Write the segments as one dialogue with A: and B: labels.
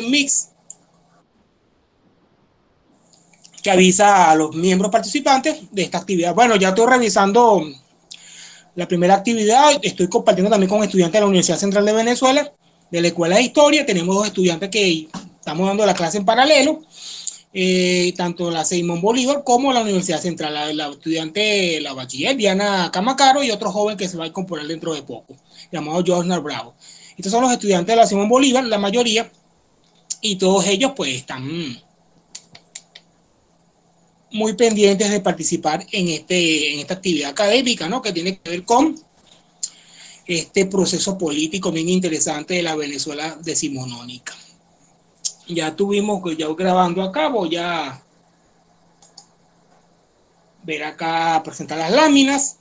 A: Mix, que avisa a los miembros participantes de esta actividad. Bueno, ya estoy revisando la primera actividad, estoy compartiendo también con estudiantes de la Universidad Central de Venezuela, de la Escuela de Historia. Tenemos 2 estudiantes que estamos dando la clase en paralelo, tanto la Simón Bolívar como la Universidad Central, la estudiante, la bachiller Diana Camacaro, y otro joven que se va a incorporar dentro de poco, llamado Josnar Bravo. Estos son los estudiantes de la Simón Bolívar, la mayoría, y todos ellos pues están muy pendientes de participar en esta actividad académica, ¿no? Que tiene que ver con este proceso político bien interesante de la Venezuela decimonónica. Ya tuvimos, ya grabando acá, voy a ver acá, presentar las láminas.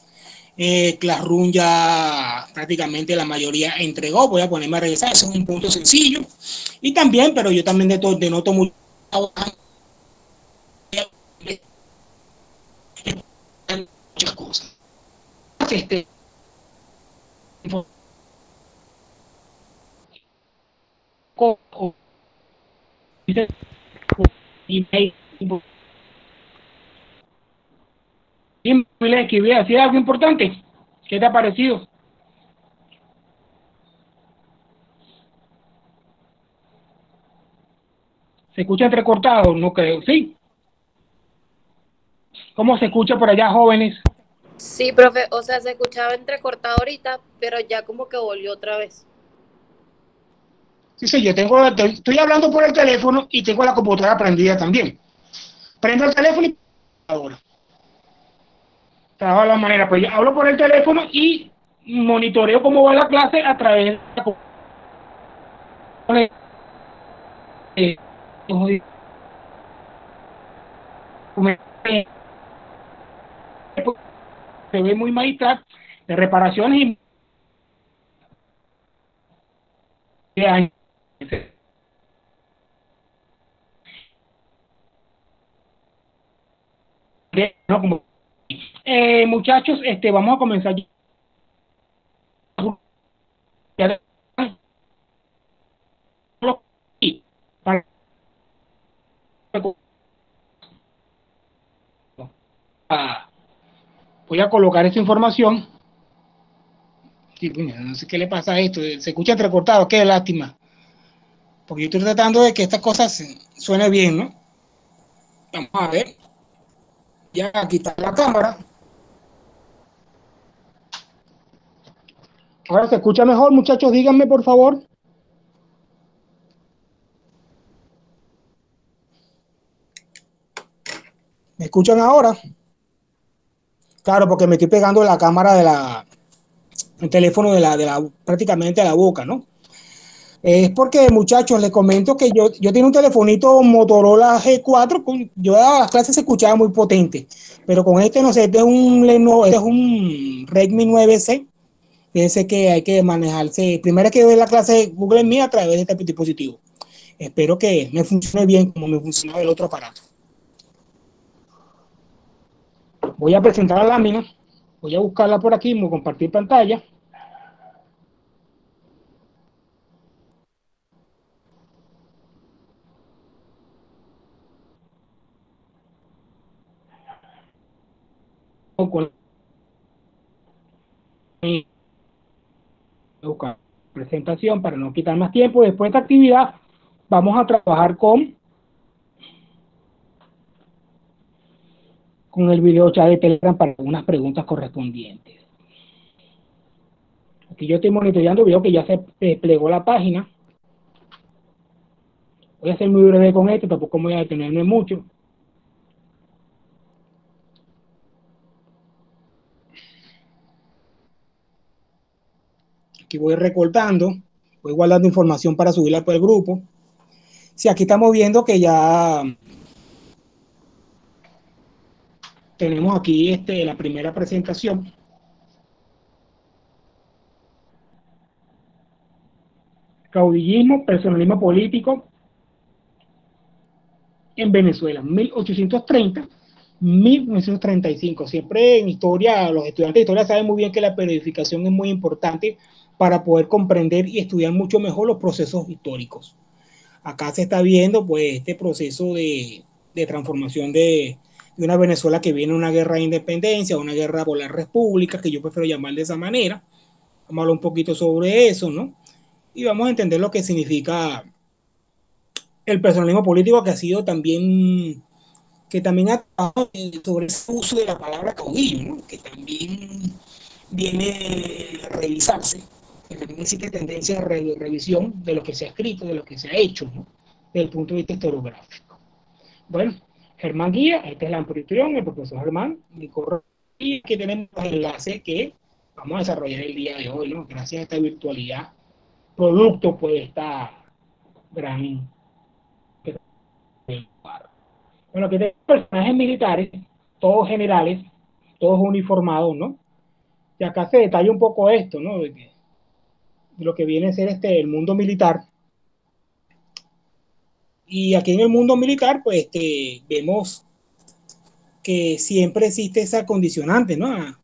A: Classroom ya prácticamente la mayoría entregó, voy a ponerme a regresar, eso es un punto sencillo. Y también, pero yo también denoto mucho muchas cosas. Este, que voy a decir algo importante. ¿Qué te ha parecido? ¿Se escucha entrecortado? No creo, ¿sí? ¿Cómo se escucha por allá, jóvenes?
B: Sí, profe, o sea, se escuchaba entrecortado ahorita, pero ya como que volvió otra vez.
A: Sí, sí, estoy hablando por el teléfono y tengo la computadora prendida también. Prendo el teléfono y ahora. Trabajo de la manera, pues yo hablo por el teléfono y monitoreo cómo va la clase a través de la se ve muy magistral de reparaciones y de años. ¿No? Como, muchachos, vamos a comenzar ya para voy a colocar esta información. Sí, no sé qué le pasa a esto, se escucha entrecortado, qué lástima, porque yo estoy tratando de que estas cosas suene bien, ¿no? Vamos a ver, ya aquí está la cámara. Ahora se escucha mejor, muchachos, díganme por favor. ¿Me escuchan ahora? Claro, porque me estoy pegando la cámara el teléfono prácticamente a la boca, ¿no? Es porque, muchachos, les comento que yo tengo un telefonito Motorola G4, yo a las clases se escuchaba muy potente, pero con este no sé, este es un Redmi 9C. Fíjense que hay que manejarse, primero hay que ver la clase de Google Meet a través de este dispositivo. Espero que me funcione bien como me funcionaba el otro aparato. Voy a presentar la lámina, voy a buscarla por aquí, voy a compartir pantalla. Con buscar presentación para no quitar más tiempo. Después de esta actividad vamos a trabajar con el video chat de Telegram para algunas preguntas correspondientes. Aquí yo estoy monitoreando, veo que ya se desplegó la página. Voy a ser muy breve con esto, tampoco voy a detenerme mucho. Aquí voy recortando, voy guardando información para subirla por el grupo. Sí, aquí estamos viendo que ya tenemos aquí la primera presentación. Caudillismo, personalismo político en Venezuela, 1830-1935. Siempre en historia, los estudiantes de historia saben muy bien que la periodificación es muy importante para poder comprender y estudiar mucho mejor los procesos históricos. acá se está viendo pues este proceso de transformación de una Venezuela que viene una guerra de independencia, una guerra por la república, que yo prefiero llamar de esa manera. Vamos a hablar un poquito sobre eso, ¿no? Y vamos a entender lo que significa el personalismo político que ha sido también, que también ha trabajado sobre el uso de la palabra caudillo, ¿no? Que también viene a revisarse, que también existe tendencia de revisión de lo que se ha escrito, de lo que se ha hecho, ¿no? Desde el punto de vista historiográfico. Bueno, Germán Guía, este es el anfitrión, el profesor Germán, mi correo, y aquí tenemos el enlace que vamos a desarrollar el día de hoy, ¿no? Gracias a esta virtualidad, producto pues esta gran... Bueno, aquí tenemos personajes militares, todos generales, todos uniformados, ¿no? Y acá se detalla un poco esto, ¿no? De lo que viene a ser el mundo militar. Y aquí en el mundo militar, pues vemos que siempre existe esa condicionante, ¿no?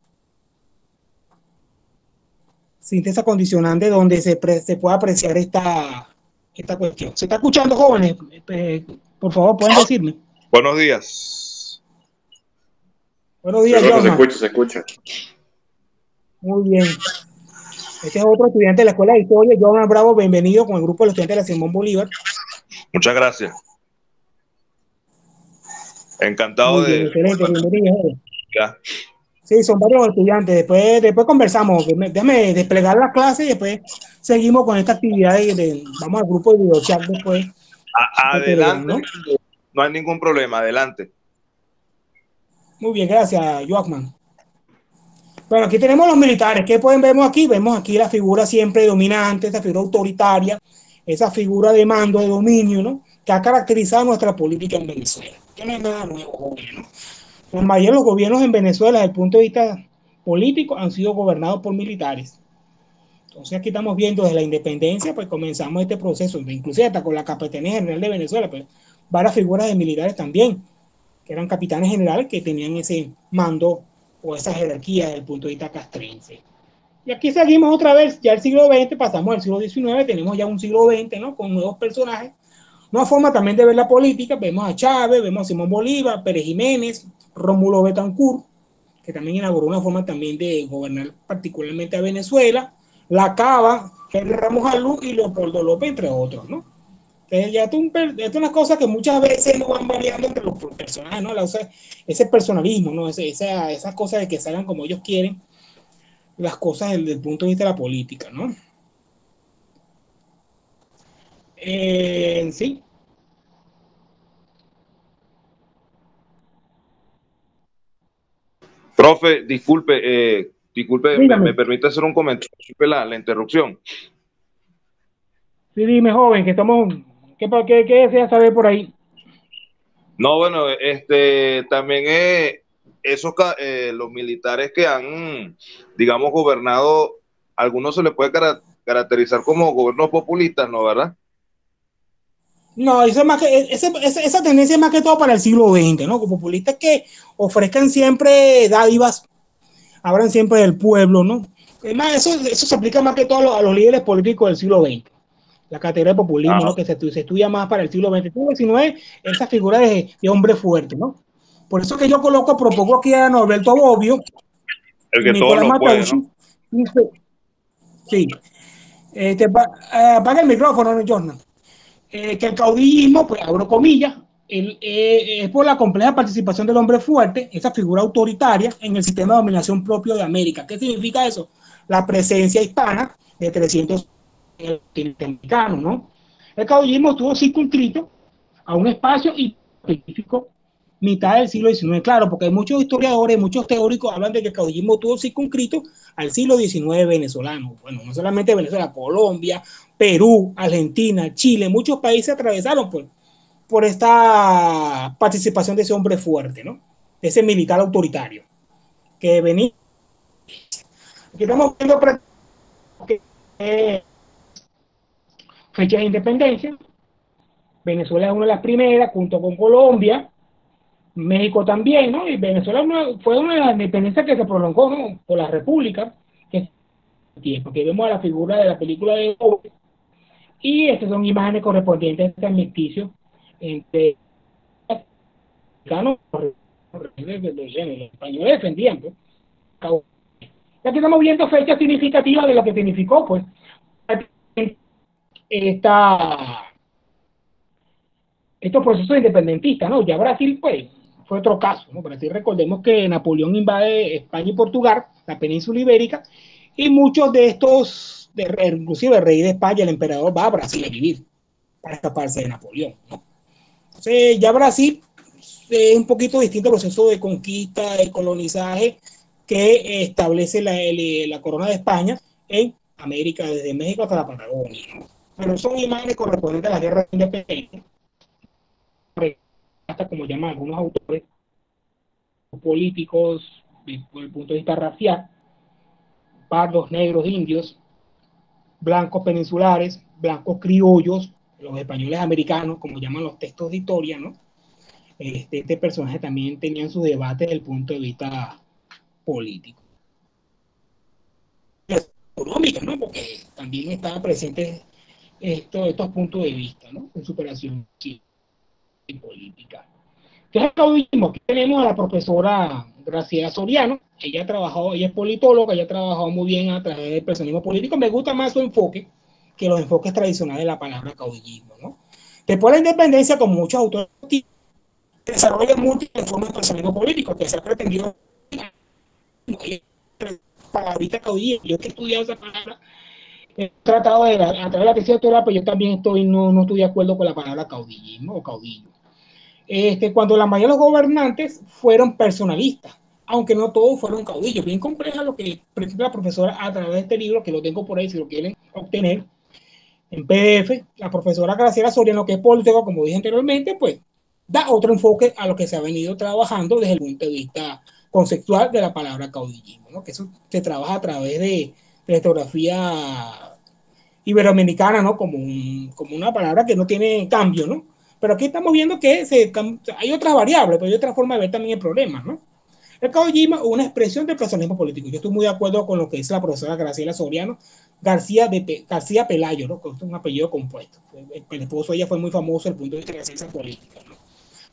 A: Existe esa condicionante donde se puede apreciar esta cuestión. ¿Se está escuchando, jóvenes? Por favor, pueden decirme.
C: Buenos días.
A: Buenos días,
D: sí,
A: Johan.
D: Se escucha, se escucha.
A: Muy bien. Este es otro estudiante de la Escuela de Historia, Johan Bravo, bienvenido con el grupo de los estudiantes de la Simón Bolívar.
C: Muchas gracias. Encantado
A: muy bien, excelente, bienvenido.
C: Ya.
A: Sí, son varios estudiantes. Después conversamos. Déjame desplegar la clase y después seguimos con esta actividad. Vamos al grupo de videochat después.
C: Adelante. ¿no? No hay ningún problema. Adelante.
A: Muy bien, gracias, Joachman. Bueno, aquí tenemos los militares. ¿Qué vemos aquí? Vemos aquí la figura siempre dominante, esa figura autoritaria, esa figura de mando, de dominio, ¿no? Que ha caracterizado nuestra política en Venezuela. Que no es nada nuevo, ¿no? La mayoría de los gobiernos en Venezuela, desde el punto de vista político, han sido gobernados por militares. Entonces aquí estamos viendo desde la independencia, pues comenzamos este proceso, inclusive hasta con la Capitanía General de Venezuela, pues varias figuras de militares también, que eran capitanes generales que tenían ese mando o esa jerarquía desde el punto de vista castrense. Y aquí seguimos otra vez, ya el siglo XX, pasamos al siglo XIX, tenemos ya un siglo XX, ¿no? Con nuevos personajes. Una forma también de ver la política, vemos a Chávez, vemos a Simón Bolívar, Pérez Jiménez, Rómulo Betancourt, que también inauguró una forma también de gobernar particularmente a Venezuela, La Cava, Henry Ramos Alú y Leopoldo López, entre otros, ¿no? Ya es una cosa que muchas veces no van variando entre los personajes, ¿no? Ese personalismo, ¿no? Esas cosas de que salgan como ellos quieren, las cosas desde el punto de vista de la política, ¿no? Sí.
C: Profe, disculpe, me permite hacer un comentario, disculpe la interrupción.
A: Sí, dime, joven, que estamos, ¿qué desea saber por ahí?
C: No, bueno, también los militares que han, digamos, gobernado, algunos se les puede caracterizar como gobiernos populistas, ¿no? ¿Verdad?
A: No, eso es más que, esa tendencia es más que todo para el siglo XX, ¿no? Como populistas que ofrezcan siempre dádivas, hablan siempre del pueblo, ¿no? Además, eso se aplica más que todo a los líderes políticos del siglo XX. La categoría de populismo, ¿no? Que se estudia más para el siglo XX. El siglo XIX, esa figura de hombre fuerte, ¿no? Por eso que yo propongo aquí a Norberto Bobbio,
C: el que todo lo puede, ¿no?
A: Sí. Apaga el micrófono, ¿no, Jordan? Que el caudillismo, pues abro comillas, es por la compleja participación del hombre fuerte, esa figura autoritaria en el sistema de dominación propio de América. ¿Qué significa eso? La presencia hispana de 300 latinoamericanos, ¿no? El caudillismo estuvo circunscrito a un espacio específico mitad del siglo XIX, claro, porque hay muchos historiadores, muchos teóricos hablan de que el caudillismo estuvo circunscrito al siglo XIX venezolano. Bueno, no solamente Venezuela, Colombia, Perú, Argentina, Chile, muchos países atravesaron por esta participación de ese hombre fuerte, ¿no? De ese militar autoritario que venía. Aquí estamos viendo fechas de independencia. Venezuela es una de las primeras, junto con Colombia, México también, ¿no? Y Venezuela fue una de las independencias que se prolongó, ¿no? Por la República, que tiempo, que vemos a la figura de la película de Y estas son imágenes correspondientes al mestizo entre los españoles defendían, pues. Y aquí estamos viendo fechas significativas de lo que significó, pues, estos procesos independentistas, ¿no? Ya Brasil, pues, fue otro caso, ¿no? Brasil, recordemos que Napoleón invade España y Portugal, la península ibérica, y muchos de estos, inclusive el rey de España, el emperador, va a Brasil a vivir para escaparse de Napoleón, ¿no? Entonces, ya Brasil es un poquito distinto al proceso de conquista, de colonizaje que establece la corona de España en América, desde México hasta la Patagonia, ¿no? Pero son imágenes correspondientes a la guerra de independencia, hasta como llaman algunos autores políticos, desde el punto de vista racial, pardos, negros, indios, blancos peninsulares, blancos criollos, los españoles americanos, como llaman los textos de historia, ¿no? Este personaje también tenía su debate desde el punto de vista político. Económica, ¿no? Porque también estaban presentes estos puntos de vista, ¿no? En superación política. Entonces, el caudillismo, aquí tenemos a la profesora Graciela Soriano, ella es politóloga, ella ha trabajado muy bien a través del personalismo político, me gusta más su enfoque que los enfoques tradicionales de la palabra caudillismo, ¿no? Después de la independencia, con muchos autores, desarrolla múltiples formas de personalismo político que se ha pretendido palabrita caudillismo. Yo que he estudiado esa palabra, he tratado de, a través de la tesis doctoral, pero yo también no estoy de acuerdo con la palabra caudillismo o caudillo. Cuando la mayoría de los gobernantes fueron personalistas, aunque no todos fueron caudillos. Bien compleja lo que presenta la profesora a través de este libro, que lo tengo por ahí si lo quieren obtener en PDF. La profesora Graciela Soriano, que es politóloga, como dije anteriormente, pues da otro enfoque a lo que se ha venido trabajando desde el punto de vista conceptual de la palabra caudillismo, ¿no? Que eso se trabaja a través de la historiografía iberoamericana, ¿no? Como una palabra que no tiene cambio, ¿no? Pero aquí estamos viendo que hay otras variables, pero hay otra forma de ver también el problema, ¿no? El caudillismo es una expresión del personalismo político. Yo estoy muy de acuerdo con lo que dice la profesora Graciela Soriano, García Pelayo, ¿no? Que es un apellido compuesto. El esposo de ella fue muy famoso desde el punto de vista de la ciencia política, ¿no?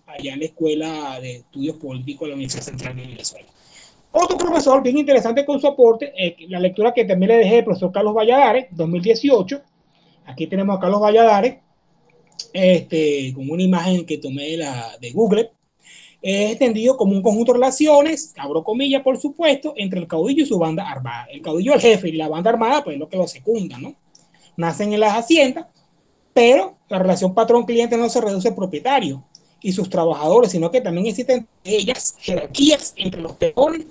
A: Allá en la Escuela de Estudios Políticos de la Universidad Central de Venezuela. Otro profesor bien interesante con su aporte, la lectura que también le dejé del profesor Carlos Valladares, 2018. Aquí tenemos a Carlos Valladares, con una imagen que tomé de Google. Es entendido como un conjunto de relaciones, abro comillas, por supuesto, entre el caudillo y su banda armada. El caudillo es el jefe y la banda armada, pues es lo que lo secunda, ¿no? Nacen en las haciendas, pero la relación patrón-cliente no se reduce al propietario y sus trabajadores, sino que también existen ellas jerarquías entre los peones,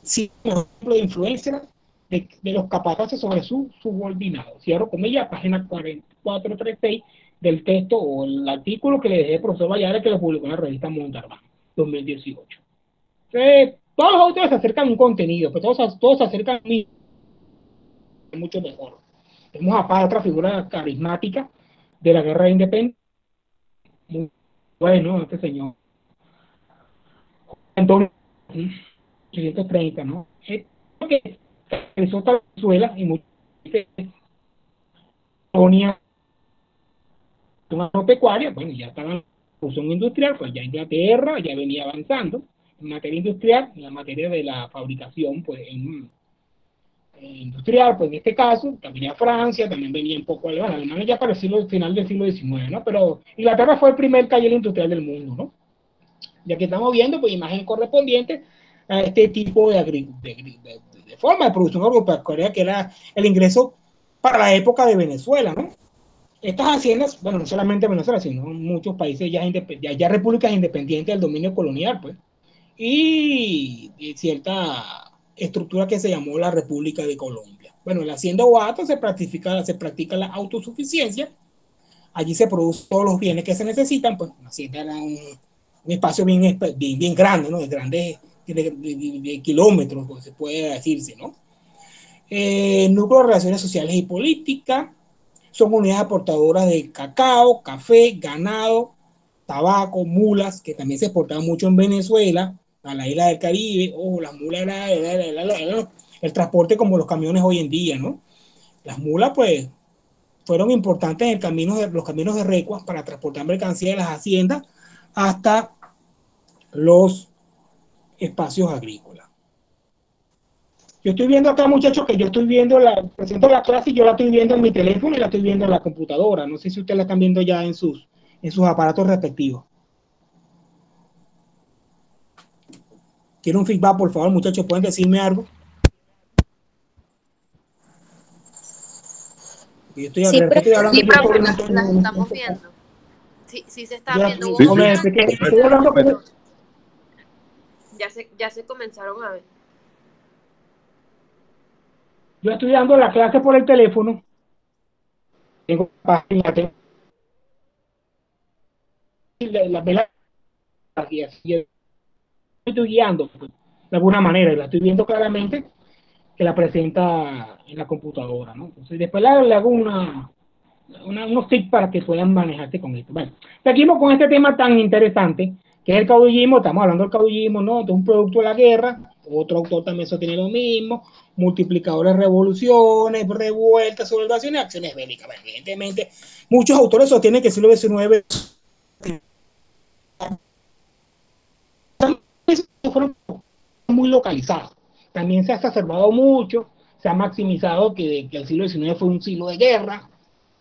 A: sí, por ejemplo, de influencia de los capataces sobre sus subordinados. Cierro comillas, página 436 del texto o el artículo que le dejé al profesor Valladares, que lo publicó en la revista Montalbán, 2018. Entonces, todos los autores se acercan a un contenido, pero todos se acercan a mucho mejor. Tenemos a Paz, otra figura carismática de la guerra de independencia. Muy bueno, este señor. Entonces, 830, ¿no? Que empezó a Venezuela y muchas colonias agropecuarias, bueno, ya estaba en la producción industrial, pues ya Inglaterra ya venía avanzando en materia industrial, en la materia de la fabricación, pues industrial, pues en este caso, también venía Francia, también venía un poco Alemania ya para el final del siglo XIX, ¿no? Pero Inglaterra fue el primer taller industrial del mundo, ¿no? Ya que estamos viendo, pues, imágenes correspondientes a este tipo de forma de producción agropecuaria, que era el ingreso para la época de Venezuela, ¿no? Estas haciendas, bueno, no solamente Venezuela, sino en muchos países ya repúblicas independientes del dominio colonial, pues, y cierta estructura que se llamó la República de Colombia. Bueno, en la hacienda Oato se practica la autosuficiencia. Allí se producen todos los bienes que se necesitan, pues la hacienda era un espacio bien grande, ¿no? De kilómetros, pues, se puede decirse, ¿no? Núcleo de relaciones sociales y políticas, son unidades aportadoras de cacao, café, ganado, tabaco, mulas, que también se exportaban mucho en Venezuela, a la isla del Caribe. Las mulas era el transporte como los camiones hoy en día, ¿no? Las mulas, pues, fueron importantes en los caminos de recuas para transportar mercancía de las haciendas hasta los espacios agrícolas. Yo estoy viendo acá, muchachos, que yo estoy viendo presento la clase y yo la estoy viendo en mi teléfono y la estoy viendo en la computadora. No sé si ustedes la están viendo ya en sus aparatos respectivos. Quiero un feedback, por favor, muchachos, ¿pueden decirme algo? Yo estoy,
B: Sí,
A: estoy hablando
B: sí,
A: yo
B: profe,
A: por
B: las estamos viendo. Sí, sí se están viendo.
C: Sí,
B: Hubo
C: sí.
B: unas
A: estoy hablando con...
B: ya se comenzaron a ver.
A: Yo estoy dando la clase por el teléfono. Tengo página, tengo la y así estoy guiando, pues, de alguna manera, y la estoy viendo claramente que la presenta en la computadora, ¿no? Entonces, después le hago unos tips para que puedan manejarse con esto. Bueno, seguimos con este tema tan interesante, que es el caudillismo. Estamos hablando del caudillismo, ¿no? De un producto de la guerra. Otro autor también sostiene lo mismo. Multiplicadores, revoluciones, revueltas, sublevaciones, acciones bélicas. Bueno, evidentemente, muchos autores sostienen que el siglo XIX fueron muy localizados. También se ha exacerbado mucho, se ha maximizado que el siglo XIX fue un siglo de guerra,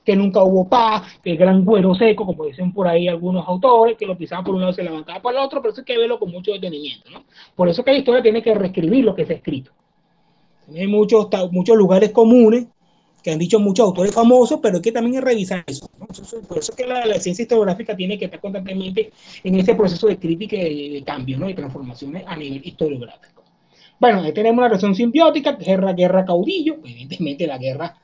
A: que nunca hubo paz, que el gran cuero seco, como dicen por ahí algunos autores, que lo pisaban por un lado y se levantaba por el otro, pero eso hay que verlo con mucho detenimiento, ¿no? Por eso que la historia tiene que reescribir lo que se ha escrito. Hay muchos lugares comunes que han dicho muchos autores famosos, pero hay que también revisar eso, ¿no? Por eso que la ciencia historiográfica tiene que estar constantemente en ese proceso de crítica y de cambio, ¿no? De transformaciones a nivel historiográfico. Bueno, ahí tenemos una relación simbiótica, guerra caudillo. Evidentemente la guerra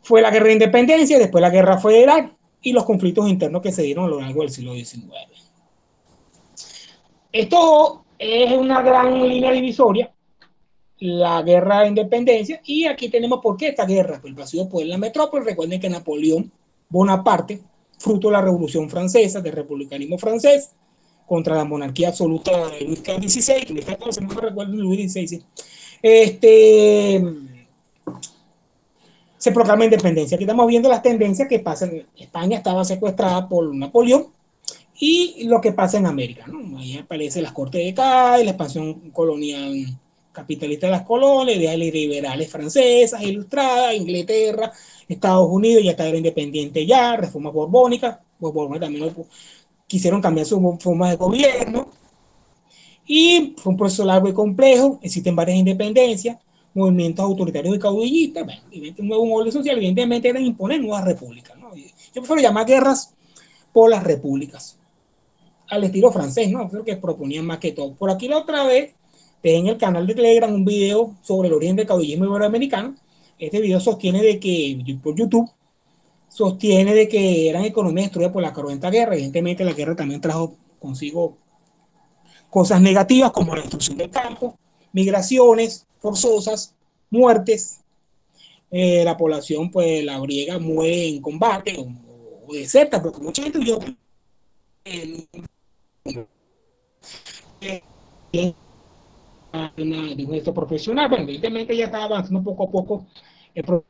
A: fue la guerra de independencia, después la guerra federal y los conflictos internos que se dieron a lo largo del siglo XIX. Esto es una gran línea divisoria, la guerra de independencia, y aquí tenemos por qué esta guerra. Pues el vacío de poder en la metrópoli. Recuerden que Napoleón Bonaparte, fruto de la Revolución Francesa, del republicanismo francés, contra la monarquía absoluta de Luis XVI, Luis XIV, no me recuerdo, Luis XVI, se proclama independencia. Aquí estamos viendo las tendencias que pasan. España estaba secuestrada por Napoleón y lo que pasa en América, ¿no? Ahí aparecen las cortes de Cádiz, la expansión colonial capitalista de las colonias, ideales liberales francesas, ilustradas, Inglaterra, Estados Unidos ya estaba independiente ya, reformas borbónicas, los borbones también quisieron cambiar su forma de gobierno, y fue un proceso largo y complejo, existen varias independencias, movimientos autoritarios y caudillistas, bueno, un nuevo modelo social, evidentemente era imponer nuevas repúblicas, ¿no? Yo prefiero llamar guerras por las repúblicas, al estilo francés, ¿no? Creo que proponían más que todo. Por aquí la otra vez, en el canal de Telegram un video sobre el origen del caudillismo iberoamericano. Este video sostiene de que, por YouTube, sostiene de que eran economías destruidas por la cruenta guerra. Evidentemente la guerra también trajo consigo cosas negativas como la destrucción del campo, migraciones forzosas, muertes. La población, pues la griega muere en combate o deserta, porque mucha gente huyó de un esto profesional. Bueno, evidentemente ya estaba avanzando poco a poco el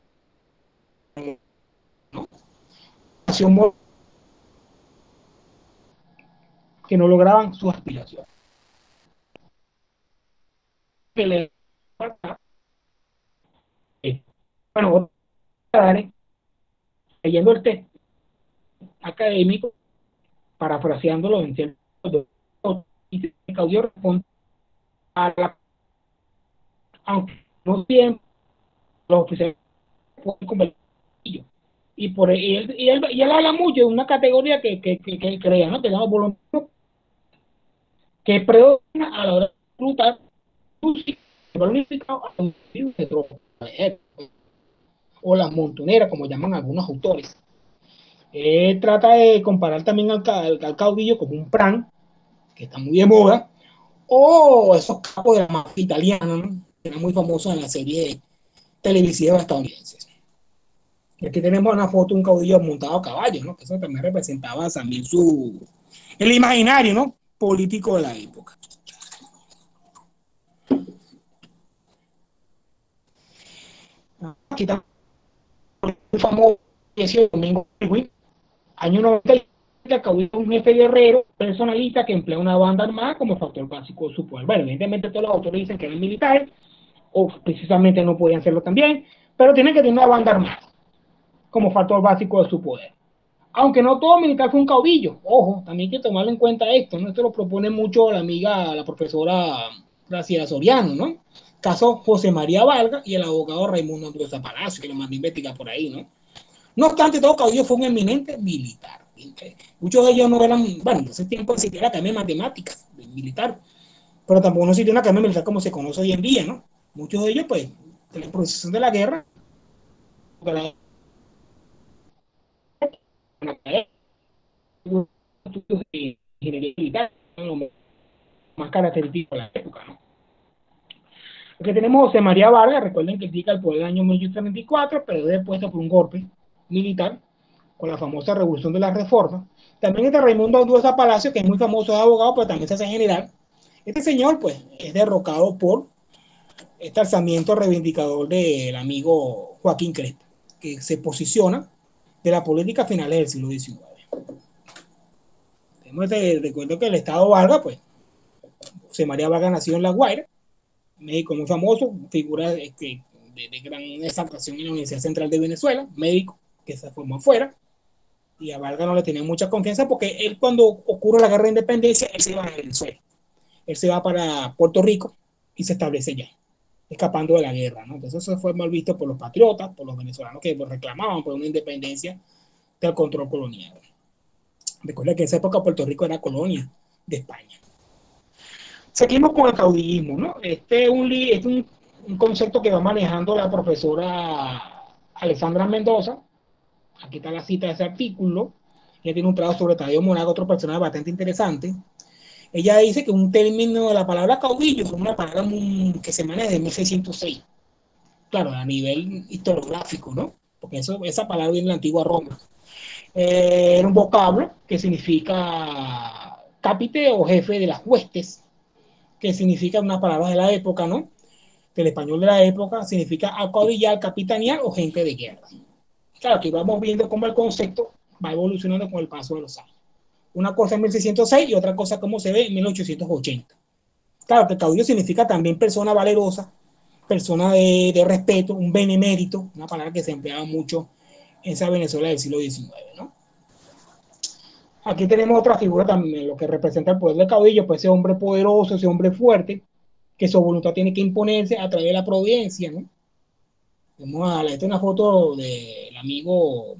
A: que no lograban su aspiración. Bueno, leyendo el texto académico, parafraseándolo en cierto, y Caudillo responde a la, aunque no siempre los oficiales pueden convertir. Y él habla mucho de una categoría que crea, ¿no? Que se llama voluntario, que predomina a la hora de reclutar o las montoneras, como llaman algunos autores. Trata de comparar también al caudillo como un Pran, que está muy de moda, o esos capos de la mafia italiana, ¿no? Que eran muy famosos en la serie televisiva estadounidenses. Y aquí tenemos una foto de un caudillo montado a caballo, ¿no? Que eso también representaba también el imaginario, ¿no? Político de la época. Aquí está muy famoso Domingo Irwin, año 90, el caudillo es un jefe guerrero personalista que emplea una banda armada como factor básico de su poder. Bueno, evidentemente todos los autores dicen que eran militares, o precisamente no podían serlo también, pero tienen que tener una banda armada como factor básico de su poder. Aunque no todo militar fue un caudillo, ojo, también hay que tomarlo en cuenta esto, ¿no? Esto lo propone mucho la amiga, la profesora Graciela Soriano, ¿no? Caso José María Vargas y el abogado Raimundo Andrés Palacio, que lo mandó a investigar por ahí, ¿no? No obstante, todo caudillo fue un eminente militar. Muchos de ellos no eran, bueno, en ese tiempo existía la academia de matemáticas militar, pero tampoco no existía una academia militar como se conoce hoy en día, ¿no? Muchos de ellos, pues, de la improvisación de la guerra, de la estudios de ingeniería militar, lo más característico de la época, ¿no? Porque tenemos José María Vargas, recuerden que indica el poder del año 1834, pero es depuesto por un golpe militar con la famosa Revolución de la Reforma. También está Raimundo Andueza Palacio, que es muy famoso, es abogado, pero también se hace general. Este señor, pues, es derrocado por este alzamiento reivindicador del amigo Joaquín Crespo, que se posiciona de la política a finales del siglo XIX. Recuerdo que el Estado Vargas, pues, José María Vargas nació en La Guaira, médico muy famoso, figura de gran exaltación en la Universidad Central de Venezuela, médico que se formó afuera, y a Vargas no le tenía mucha confianza porque él, cuando ocurre la guerra de independencia, él se va a Venezuela, él se va para Puerto Rico y se establece ya, escapando de la guerra, ¿no? Entonces eso fue mal visto por los patriotas, por los venezolanos que reclamaban por una independencia del control colonial. Recuerda que en esa época Puerto Rico era colonia de España. Seguimos con el caudillismo, ¿no? Este es un concepto que va manejando la profesora Alessandra Mendoza. Aquí está la cita de ese artículo. Ella tiene un trabajo sobre Tadeo Monaga, otro personaje bastante interesante. Ella dice que un término de la palabra caudillo es una palabra que se maneja desde 1606. Claro, a nivel historiográfico, ¿no? Porque esa palabra viene de la antigua Roma. Era un vocablo que significa cápite o jefe de las huestes, que significa una palabra de la época, ¿no? Que el español de la época significa acaudillar, capitanear o gente de guerra. Claro, que vamos viendo cómo el concepto va evolucionando con el paso de los años. Una cosa en 1606 y otra cosa como se ve en 1880. Claro, que caudillo significa también persona valerosa, persona de respeto, un benemérito, una palabra que se empleaba mucho en esa Venezuela del siglo XIX, ¿no? Aquí tenemos otra figura también, lo que representa el poder del caudillo, pues ese hombre poderoso, ese hombre fuerte, que su voluntad tiene que imponerse a través de la providencia, ¿no? Esta es una foto del amigo,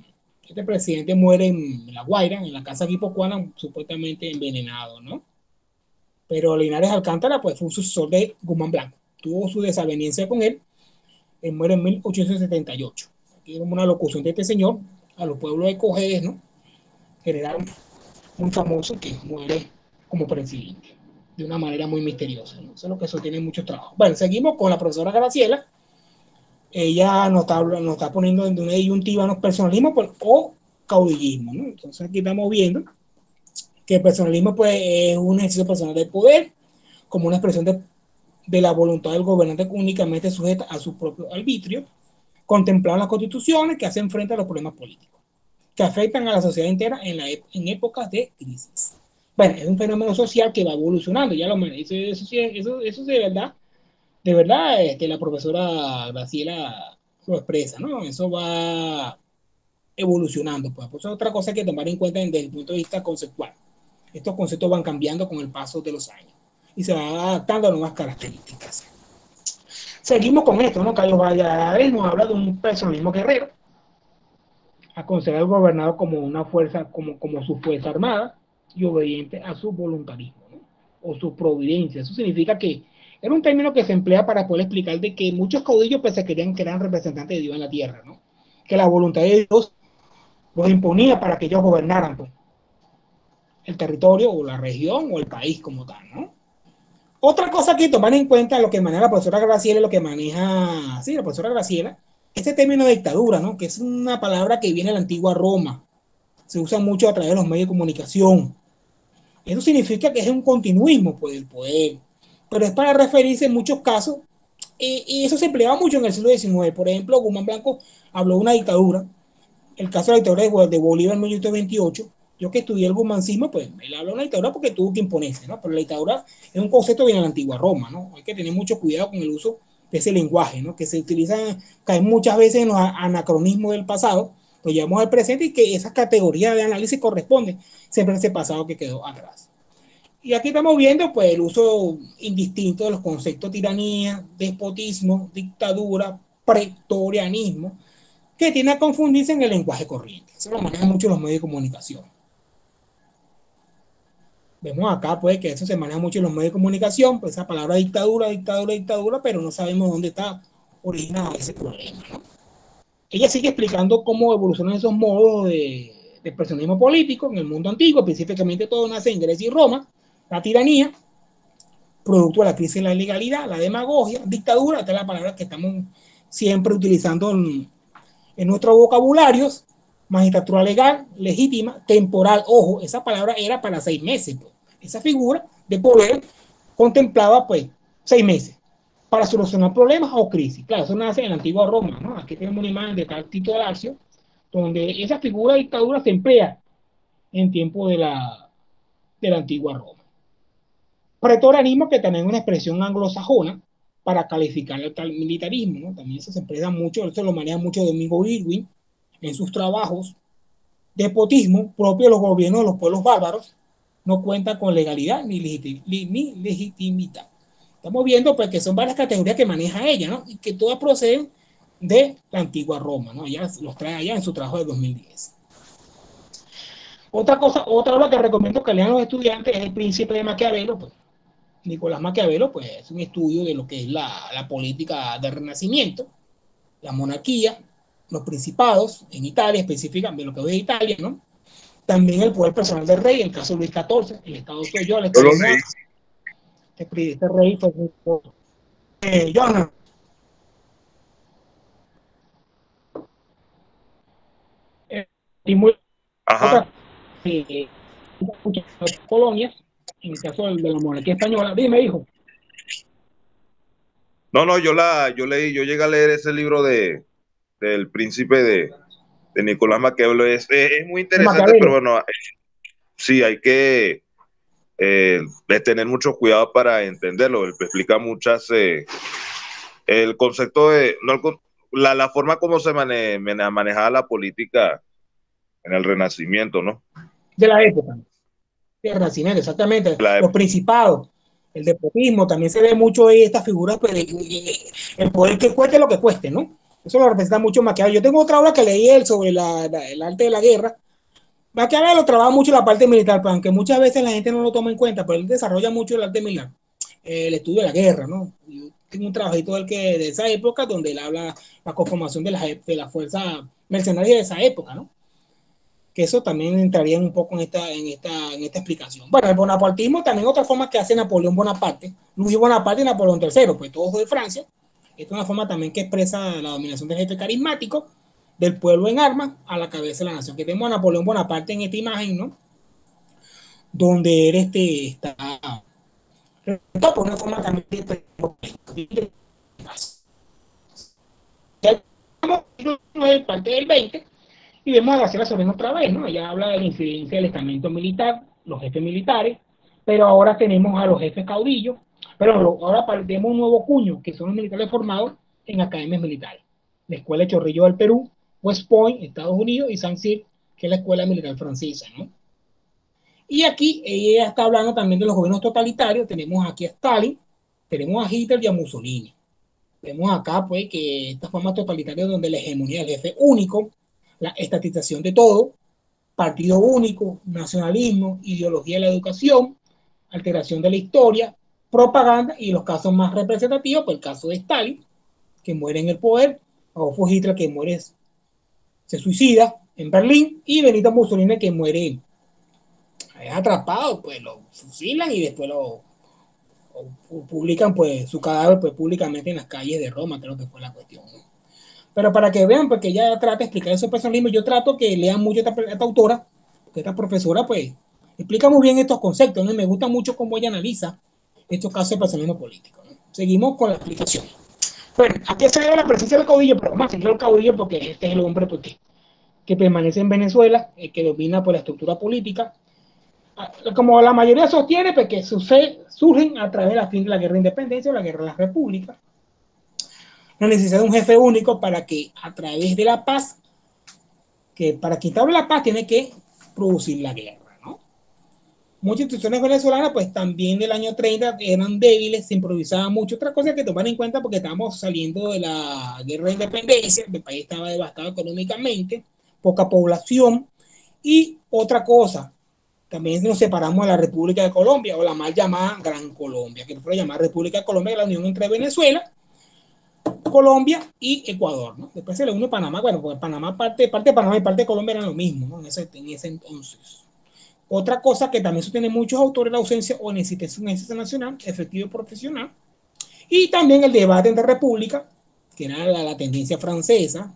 A: este presidente muere en La Guaira, en la casa guipuzcoana, supuestamente envenenado, ¿no? Pero Linares Alcántara, pues fue un sucesor de Guzmán Blanco, tuvo su desaveniencia con él, él muere en 1878. Aquí vemos una locución de este señor a los pueblos de Cojedes, ¿no? General muy famoso que muere como presidente de una manera muy misteriosa, ¿no? Eso es lo que sostiene mucho trabajo. Bueno, seguimos con la profesora Graciela. Ella nos está poniendo en una disyuntiva, ¿no? Personalismo o caudillismo, ¿no? Entonces aquí estamos viendo que el personalismo, pues, es un ejercicio personal de poder como una expresión de la voluntad del gobernante únicamente sujeta a su propio arbitrio, contemplado en las constituciones que hacen frente a los problemas políticos que afectan a la sociedad entera en épocas de crisis. Bueno, es un fenómeno social que va evolucionando, ya eso de verdad, la profesora Graciela lo expresa, ¿no? Eso va evolucionando, pues. Pues es otra cosa que tomar en cuenta desde el punto de vista conceptual. Estos conceptos van cambiando con el paso de los años y se van adaptando a nuevas características. Seguimos con esto, ¿no? Carlos Valladares nos habla de un personalismo guerrero, a considerar al gobernador como una fuerza, como su fuerza armada y obediente a su voluntarismo, ¿no? O su providencia. Eso significa que era un término que se emplea para poder explicar de que muchos caudillos pues, se querían que eran representantes de Dios en la tierra, ¿no? Que la voluntad de Dios los imponía para que ellos gobernaran pues, el territorio o la región o el país como tal, ¿no? Otra cosa que tomar en cuenta, lo que maneja la profesora Graciela, lo que maneja, sí, la profesora Graciela, este término de dictadura, ¿no? Que es una palabra que viene de la antigua Roma, se usa mucho a través de los medios de comunicación. Eso significa que es un continuismo pues, del poder, pero es para referirse en muchos casos, y eso se empleaba mucho en el siglo XIX. Por ejemplo, Guzmán Blanco habló de una dictadura el caso de la dictadura de Bolívar en 1828, yo que estudié el romancismo, pues él habla de una dictadura porque tuvo que imponerse, ¿no? Pero la dictadura es un concepto bien de la antigua Roma, ¿no? Hay que tener mucho cuidado con el uso de ese lenguaje, ¿no? Que se utiliza, cae muchas veces en los anacronismos del pasado, lo llevamos al presente y que esas categorías de análisis corresponden siempre a ese pasado que quedó atrás. Y aquí estamos viendo pues el uso indistinto de los conceptos tiranía, despotismo, dictadura, pretorianismo, que tiende a confundirse en el lenguaje corriente. Eso lo manejan mucho los medios de comunicación. Vemos acá pues que eso se maneja mucho en los medios de comunicación, pues esa palabra dictadura, dictadura, dictadura, pero no sabemos dónde está originado ese problema, ¿no? Ella sigue explicando cómo evolucionan esos modos de expresionismo político en el mundo antiguo, específicamente todo nace en Grecia y Roma, la tiranía, producto de la crisis de la ilegalidad, la demagogia, dictadura, esta es la palabra que estamos siempre utilizando en nuestros vocabularios, magistratura legal, legítima, temporal, ojo, esa palabra era para 6 meses, pues. Esa figura de poder contemplaba pues 6 meses para solucionar problemas o crisis. Claro, eso nace en la antigua Roma, ¿no? Aquí tenemos una imagen de tal Tito Dacio, donde esa figura de dictadura se emplea en tiempo de la antigua Roma. Pretorianismo, que también es una expresión anglosajona para calificar el tal militarismo, ¿no? También eso se emplea mucho, eso lo maneja mucho Domingo Irwin en sus trabajos. Despotismo, propio de los gobiernos de los pueblos bárbaros, no cuenta con legalidad ni legitimidad. Estamos viendo pues que son varias categorías que maneja ella, ¿no? Y que todas proceden de la antigua Roma, ¿no? Ella los trae allá en su trabajo de 2010. Otra obra que recomiendo que lean los estudiantes es El Príncipe de Maquiavelo, pues. Nicolás Maquiavelo, pues es un estudio de lo que es la política del Renacimiento, la monarquía, los principados en Italia, específicamente lo que es Italia, ¿no? También el poder personal del rey, el caso de Luis XIV, el Estado soy yo, este rey fue Jonathan. Otras colonias, en el caso de la monarquía española. Dime, hijo.
C: No, yo llegué a leer ese libro del Príncipe de Nicolás Maquiavelo. Es muy interesante, pero bueno, sí, hay que tener mucho cuidado para entenderlo. Él explica muchas, el concepto de, no, la forma como se manejaba la política en el Renacimiento, ¿no?
A: De la época. Del Renacimiento, exactamente. Los principados, el despotismo, también se ve mucho en estas figuras, pues, el poder que cueste lo que cueste, ¿no? Eso lo representa mucho Maquiavelo. Yo tengo otra obra que leí él sobre el arte de la guerra. Maquiavelo trabaja mucho la parte militar, pues, aunque muchas veces la gente no lo toma en cuenta, pero él desarrolla mucho el arte militar, el estudio de la guerra, ¿no? Yo tengo un trabajito de esa época donde él habla la conformación de la fuerza mercenaria de esa época, ¿no? Que eso también entraría un poco en esta explicación. Bueno, el bonapartismo también otra forma que hace Napoleón Bonaparte, Luis Bonaparte y Napoleón III, pues todos de Francia. Esta es una forma también que expresa la dominación del jefe carismático, del pueblo en armas, a la cabeza de la nación. Que tenemos a Napoleón Bonaparte en esta imagen, ¿no? Donde él está por una forma también de parte del 20, y vemos a Graciela Soreno otra vez, ¿no? Ella habla de la incidencia del estamento militar, los jefes militares, pero ahora tenemos a los jefes caudillos, pero ahora tenemos un nuevo cuño, que son los militares formados en academias militares. La Escuela de Chorrillos del Perú, West Point, Estados Unidos, y San Cyr, que es la Escuela Militar Francesa, ¿no? Y aquí ella está hablando también de los gobiernos totalitarios. Tenemos aquí a Stalin, tenemos a Hitler y a Mussolini. Vemos acá, pues, que estas formas totalitarias donde la hegemonía del jefe único, la estatización de todo, partido único, nacionalismo, ideología de la educación, alteración de la historia, propaganda, y los casos más representativos, pues el caso de Stalin, que muere en el poder, Adolfo Hitler, que muere, se suicida en Berlín, y Benito Mussolini, que muere atrapado, pues lo fusilan y después lo publican, pues su cadáver, pues públicamente en las calles de Roma, creo que fue la cuestión, ¿no? Pero para que vean, porque ella trata de explicar esos personalismos, yo trato que lean mucho esta autora, porque esta profesora, pues, explica muy bien estos conceptos, ¿no? Y me gusta mucho cómo ella analiza estos casos de personalismo político, ¿no? Seguimos con la explicación. Bueno, aquí se ve la presencia del caudillo, pero vamos a seguir el caudillo porque este es el hombre, porque que permanece en Venezuela, que domina por la estructura política, como la mayoría sostiene, pues que surgen a través de la fin de la guerra de independencia o la guerra de las repúblicas. La necesidad de un jefe único para que a través de la paz, que para quitar la paz tiene que producir la guerra, ¿no? Muchas instituciones venezolanas, pues también del año 30 eran débiles, se improvisaba mucho. Otra cosa que tomar en cuenta porque estábamos saliendo de la guerra de independencia, el país estaba devastado económicamente, poca población. Y otra cosa, también nos separamos de la República de Colombia, o la mal llamada Gran Colombia, que fue llamada República de Colombia, la unión entre Venezuela, Colombia y Ecuador, ¿no? Después se le une Panamá, bueno, porque Panamá, parte de Panamá y parte de Colombia eran lo mismo, ¿no? En ese entonces. Otra cosa que también sostiene muchos autores, la ausencia o necesitación de una institución nacional, efectiva y profesional, y también el debate entre república, que era la tendencia francesa,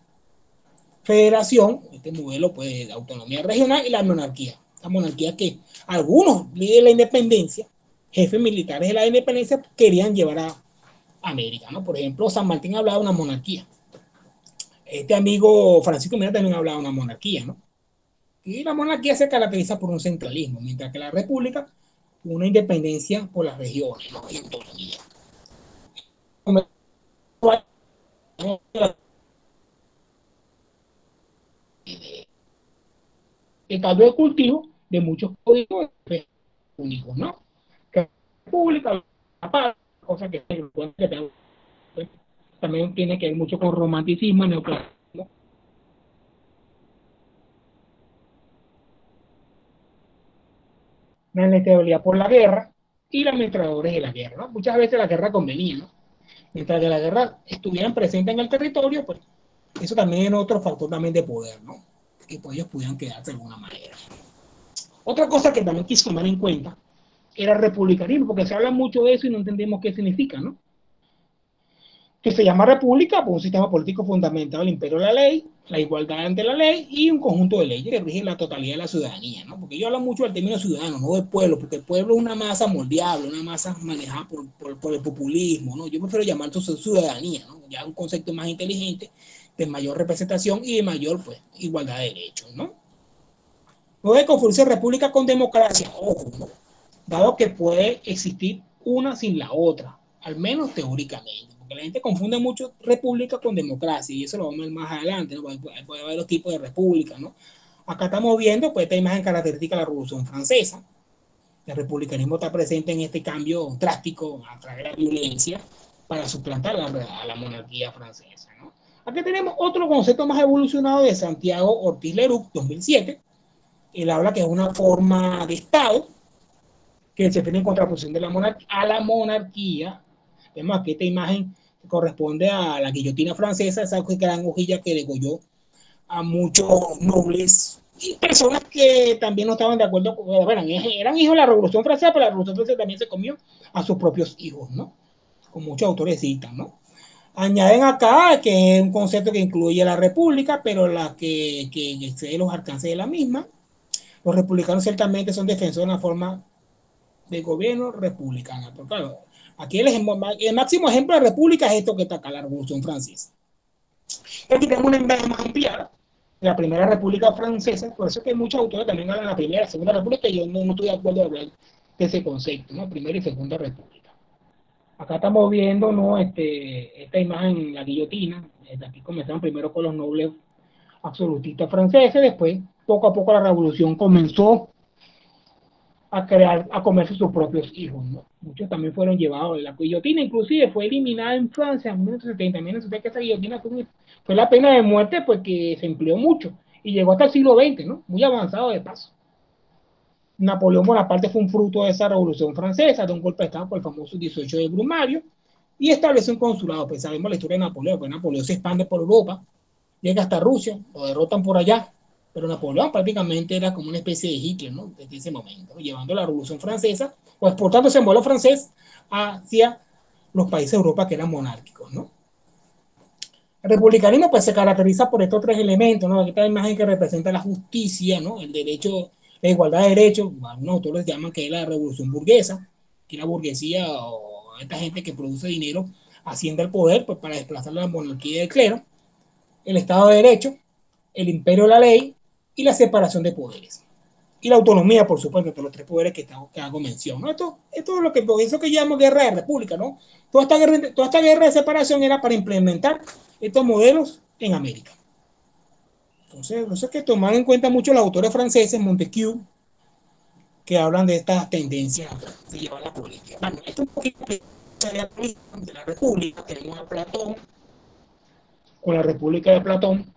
A: federación, este modelo pues, de autonomía regional, y la monarquía. La monarquía que algunos líderes de la independencia, jefes militares de la independencia, querían llevar a América, ¿no? Por ejemplo, San Martín hablaba de una monarquía. Este amigo Francisco Mira también hablaba de una monarquía, ¿no? Y la monarquía se caracteriza por un centralismo, mientras que la república, una independencia por las regiones, ¿no? Y autonomía. El caldo de cultivo de muchos códigos únicos, ¿no? Que la república, cosa que también tiene que ver mucho con romanticismo, neoclasicismo. La inestabilidad por la guerra y los administradores de la guerra, ¿no? Muchas veces la guerra convenía, ¿no? Mientras que la guerra estuvieran presentes en el territorio, pues eso también es otro factor también de poder, ¿no? Que pues, ellos pudieran quedarse de alguna manera. Otra cosa que también quise tomar en cuenta era el republicanismo, porque se habla mucho de eso y no entendemos qué significa, ¿no? Que se llama república por un sistema político fundamentado en el imperio de la ley, la igualdad ante la ley y un conjunto de leyes que rigen la totalidad de la ciudadanía, ¿no? Porque yo hablo mucho del término ciudadano, no del pueblo, porque el pueblo es una masa moldeable, una masa manejada por el populismo, ¿no? Yo prefiero llamar eso ciudadanía, ¿no? Ya un concepto más inteligente, de mayor representación y de mayor, pues, igualdad de derechos, ¿no? No debe confundirse república con democracia, ojo, ¿no? Dado que puede existir una sin la otra, al menos teóricamente, porque la gente confunde mucho república con democracia, y eso lo vamos a ver más adelante, ¿no? Puede haber los tipos de república, ¿no? Acá estamos viendo pues, esta imagen característica de la Revolución Francesa. El republicanismo está presente en este cambio drástico a través de la violencia para suplantar a la monarquía francesa, ¿no? Aquí tenemos otro concepto más evolucionado de Santiago Ortiz Leroux, 2007. Él habla que es una forma de Estado que se pone en contraposición de a la monarquía. Vemos aquí esta imagen que corresponde a la guillotina francesa, esa gran hojilla que degolló a muchos nobles y personas que también no estaban de acuerdo, eran hijos de la Revolución Francesa, pero la Revolución Francesa también se comió a sus propios hijos, ¿no? Con muchos autores citan, ¿no? Añaden acá que es un concepto que incluye la república, pero la que excede los alcances de la misma. Los republicanos ciertamente son defensores de una forma de gobierno republicana. Pero claro, aquí el máximo ejemplo de república es esto que está acá, la Revolución Francesa. Y aquí tenemos una imagen más ampliada de la primera república francesa, por eso que muchos autores también hablan de la primera y segunda república, y yo no estoy de acuerdo de hablar de ese concepto, ¿no? Primera y segunda república. Acá estamos viendo, ¿no? Esta imagen, la guillotina. Aquí comenzaron primero con los nobles absolutistas franceses, después poco a poco la revolución comenzó a comerse sus propios hijos, ¿no? Muchos también fueron llevados. La guillotina inclusive fue eliminada en Francia en 1970. Miren ustedes que esa guillotina fue la pena de muerte porque se empleó mucho y llegó hasta el siglo XX, ¿no? Muy avanzado de paso. Napoleón Bonaparte fue un fruto de esa revolución francesa, de un golpe de estado por el famoso 18 de Brumario, y estableció un consulado. Pues sabemos la historia de Napoleón, pues Napoleón se expande por Europa, llega hasta Rusia, lo derrotan por allá, pero Napoleón prácticamente era como una especie de Hitler, ¿no? Desde ese momento, llevando la Revolución Francesa o exportando ese modelo francés hacia los países de Europa que eran monárquicos, ¿no? El republicanismo pues se caracteriza por estos tres elementos, ¿no? Esta imagen que representa la justicia, ¿no? El derecho, la igualdad de derechos, algunos autores llaman que es la revolución burguesa, que la burguesía o esta gente que produce dinero asciende al poder pues, para desplazar la monarquía del clero, el Estado de Derecho, el imperio de la ley y la separación de poderes. Y la autonomía, por supuesto, de los tres poderes que hago mención, ¿no? Esto es lo que, por eso que llamamos guerra de república, ¿no? Toda esta guerra de separación era para implementar estos modelos en América. Entonces, eso es que toman en cuenta mucho los autores franceses, Montesquieu, que hablan de estas tendencias de llevar la política. Bueno, esto es un poquito de la república. Tenemos a Platón, con la República de Platón,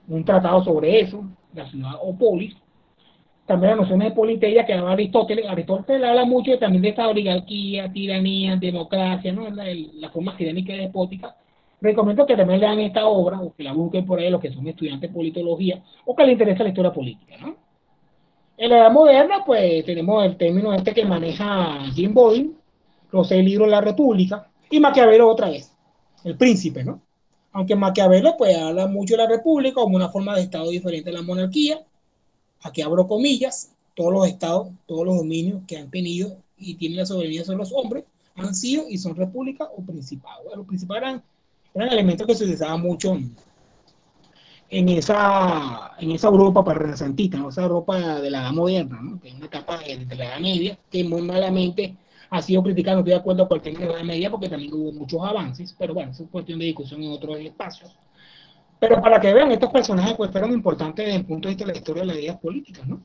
A: un tratado sobre eso, la ciudad o polis. También las nociones de politeia que daba Aristóteles. Aristóteles habla mucho también de esta oligarquía, tiranía, democracia, ¿no? La forma tiránica y despótica. Recomiendo que también lean esta obra o que la busquen por ahí los que son estudiantes de politología o que les interesa la historia política, ¿no? En la edad moderna, pues tenemos el término este que maneja Jim Boyne, los 6 libros de la República, y Maquiavelo otra vez, el príncipe, ¿no? Aunque Maquiavelo pues habla mucho de la República como una forma de Estado diferente a la monarquía. Aquí abro comillas, todos los estados, todos los dominios que han tenido y tienen la soberanía sobre los hombres han sido y son repúblicas o principados. Los principados eran elementos que se utilizaban mucho en esa Europa para renacentista, ¿no? Esa Europa de la Edad Moderna, ¿no? Que es una etapa de la Edad Media que muy malamente ha sido criticada. No estoy de acuerdo con el término de la Edad Media porque también hubo muchos avances, pero bueno, eso es cuestión de discusión en otros espacios. Pero para que vean, estos personajes pues fueron importantes desde el punto de vista de la historia de las ideas políticas, ¿no?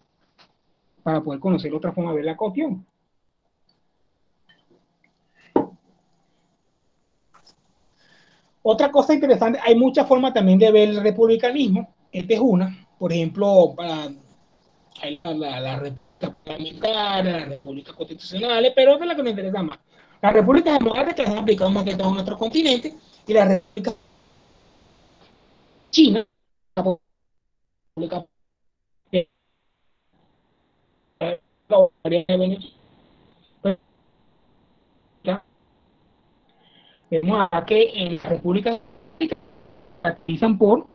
A: Para poder conocer otra forma de ver la cuestión. Otra cosa interesante, hay muchas formas también de ver el republicanismo. Esta es una, por ejemplo, para la república parlamentaria, las repúblicas constitucionales, pero esta es la que me interesa más. Las repúblicas democráticas se han aplicado más que todo en nuestro continente y la república china, la república de Venezuela, vemos a que en la república se caracterizan por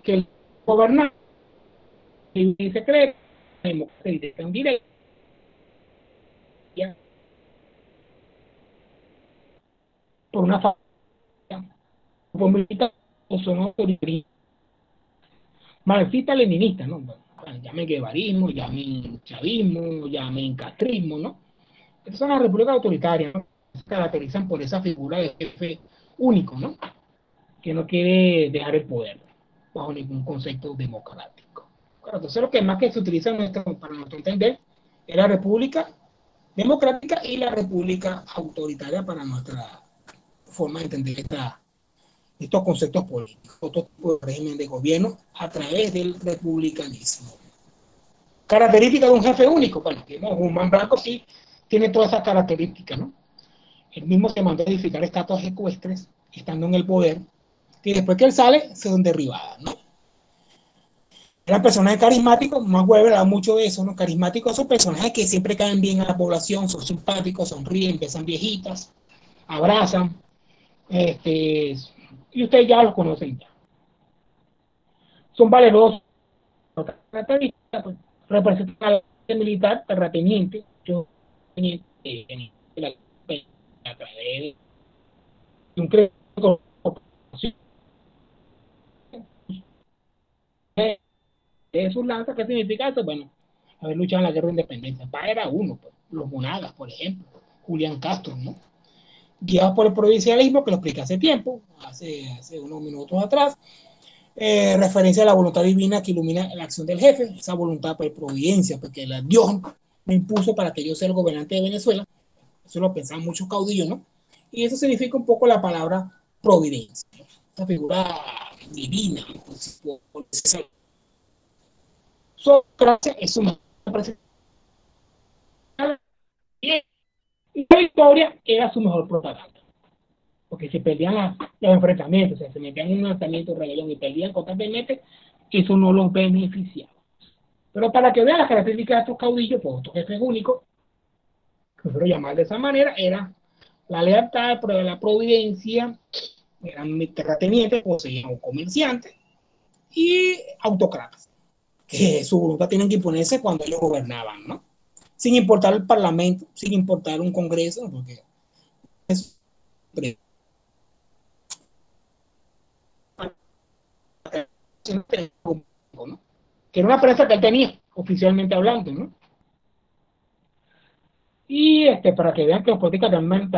A: que el gobernante secreto, democracia directa en directa, por una familia militar o son autoritaristas marxista-leninista, ¿no? Bueno, llamen guevarismo, llamen chavismo, llamen castrismo, ¿no? Esas son las repúblicas autoritarias, ¿no? Se caracterizan por esa figura de jefe único, ¿no? Que no quiere dejar el poder bajo ningún concepto democrático. Claro, entonces lo que más que se utiliza para nuestro entender es la república democrática y la república autoritaria para nuestra forma de entender estos conceptos políticos, otro tipo de régimen de gobierno a través del republicanismo. Características de un jefe único, bueno, que Guzmán Blanco sí tiene todas esas características, ¿no? Él mismo se mandó a edificar estatuas ecuestres, estando en el poder, que después que él sale, se son derribadas, ¿no? Eran personajes carismáticos, más Weber da mucho de eso, ¿no? Carismáticos son personajes que siempre caen bien a la población, son simpáticos, sonríen, empiezan viejitas, abrazan, y ustedes ya los conocen ya. Son valerosos, características, pues, representan a la militar, terrateniente, yo a través de un crédito de sus lanzas. ¿Qué significa eso? Bueno, haber luchado en la guerra de independencia. Pa era uno, pues, los monagas, por ejemplo, Julián Castro, ¿no? Guiados por el provincialismo, que lo expliqué hace tiempo, hace unos minutos atrás, referencia a la voluntad divina que ilumina la acción del jefe, esa voluntad por providencia, porque Dios me impuso para que yo sea el gobernante de Venezuela. Eso lo pensaban muchos caudillos, ¿no? Y eso significa un poco la palabra providencia, ¿no? Esta figura divina. Sócrates es una y la victoria era su mejor propaganda, porque se perdían los enfrentamientos, o sea, se metían en un lanzamiento de rebelión y perdían constantemente, eso no los beneficiaba. Pero para que vean las características de estos caudillos, pues estos jefes únicos, que nosotros llamar de esa manera, era la lealtad, la providencia, eran terratenientes, poseían comerciantes y autócratas, que su voluntad tienen que imponerse cuando ellos gobernaban, ¿no? Sin importar el parlamento, sin importar un congreso, porque es ¿no? Que era una prensa que él tenía, oficialmente hablando, ¿no? Y para que vean que los políticos también